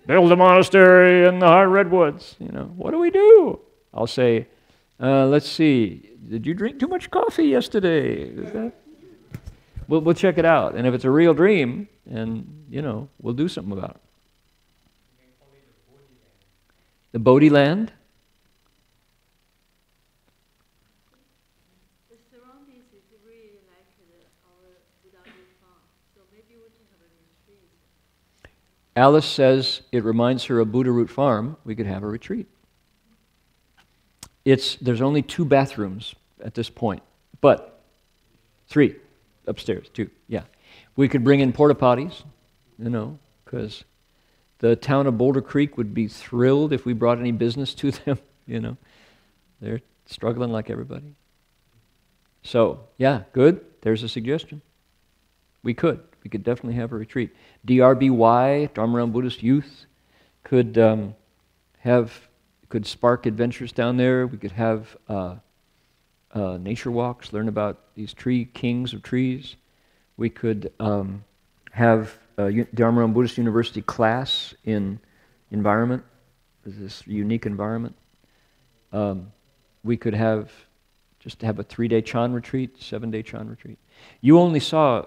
build a monastery in the high redwoods. What do we do?" I'll say, let's see, did you drink too much coffee yesterday? We'll check it out. And if it's a real dream, and we'll do something about it. The Bodhi land? The surroundings is really like our Buddha farm, so maybe we can have a retreat. Alice says it reminds her of Buddha Root Farm. We could have a retreat. There's only 2 bathrooms at this point, but 3. upstairs too, yeah. We could bring in porta potties, you know, because the town of Boulder Creek would be thrilled if we brought any business to them, you know. They're struggling like everybody. So, yeah, good. There's a suggestion. We could definitely have a retreat. DRBY, Dharma Buddhist Youth, could spark adventures down there. We could have nature walks, learn about these kings of trees. We could have a Dharma Buddhist University class in environment, this unique environment. We could have a 3-day Chan retreat, 7-day Chan retreat. You only saw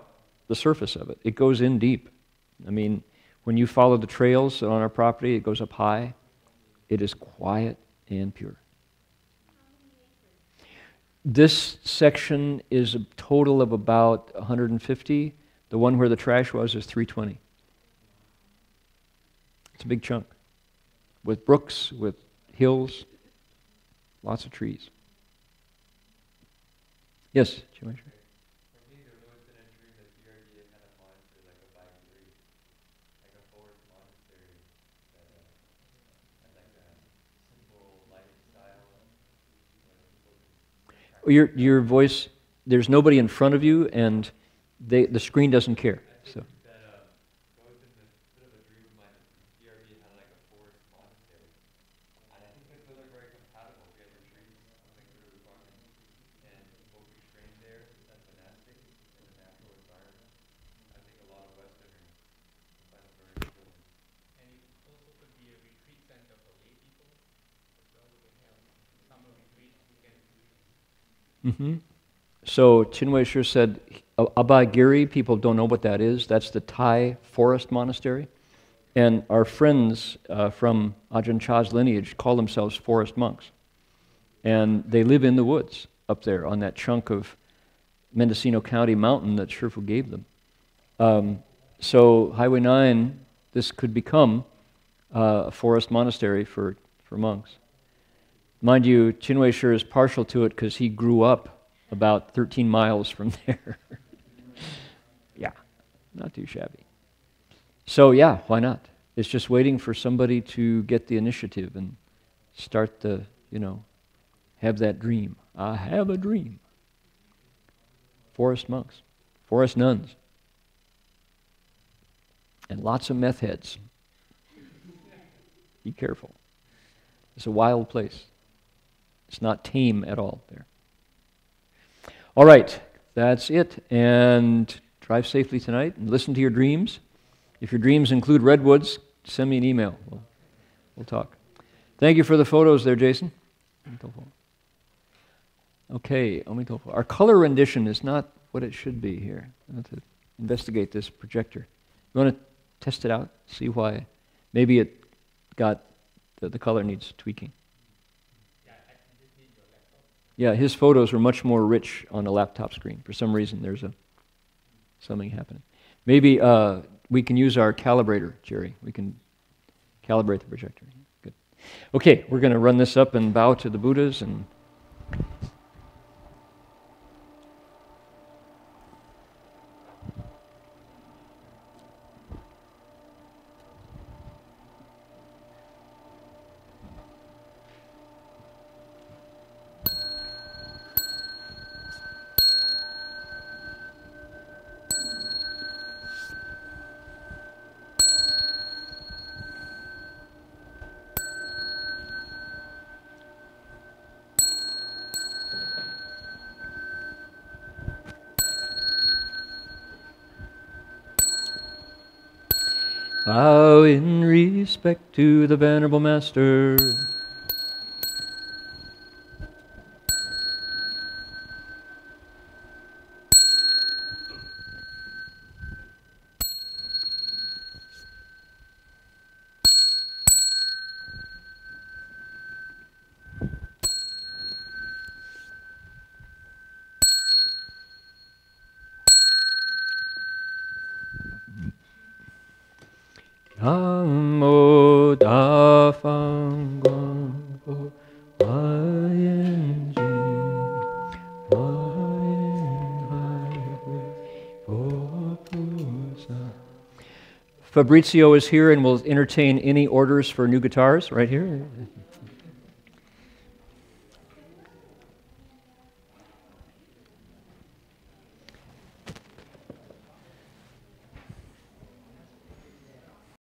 the surface of it. It goes in deep. I mean, when you follow the trails on our property, it goes up high. It is quiet and pure. This section is a total of about 150. The one where the trash was is 320. It's a big chunk. With brooks, with hills, lots of trees. Yes, Chimaisha? For me, there's always been a dream that DRD had a monastery like a Bhagiri, like a forest monastery that had like a simple lifestyle. Your voice, there's nobody in front of you, and the screen doesn't care. So. That it's always been a bit of a dream of mine that DRD had like a forest monastery. And I think that those are very compatible. We have retreats on the Guru Farming, and people we train there as monastics in a natural environment. I think a lot of Westerners find it very fulfilling. And it also could be a retreat center for lay people as well. We can have summer retreats, weekend retreats. Mm-hmm. So Chinwe Shur said, Abhagiri, people don't know what that is. That's the Thai forest monastery. And our friends from Ajahn Chah's lineage call themselves forest monks. And they live in the woods up there on that chunk of Mendocino County mountain that Shifu gave them. So Highway 9, this could become a forest monastery for monks. Mind you, Chinwe Shur is partial to it because he grew up about 13 miles from there. Yeah, not too shabby. So yeah, why not? It's just waiting for somebody to get the initiative and start the, have that dream. I have a dream. Forest monks, forest nuns, and lots of meth heads. Be careful. It's a wild place. It's not tame at all there. All right, that's it. And drive safely tonight and listen to your dreams. If your dreams include redwoods, send me an email. We'll talk. Thank you for the photos there, Jason. Okay, our color rendition is not what it should be here. I have to investigate this projector. You want to test it out? See why? Maybe it got, the color needs tweaking. Yeah, his photos were much more rich on a laptop screen. For some reason, there's something happening. Maybe we can use our calibrator, Jerry. We can calibrate the projector. Good. Okay, we're going to run this up and bow to the Buddhas and... Bow in respect to the Venerable Master. Namo Da Phang Guang Ho Hien Jin Hien Hai Hui Fabrizio is here and will entertain any orders for new guitars right here.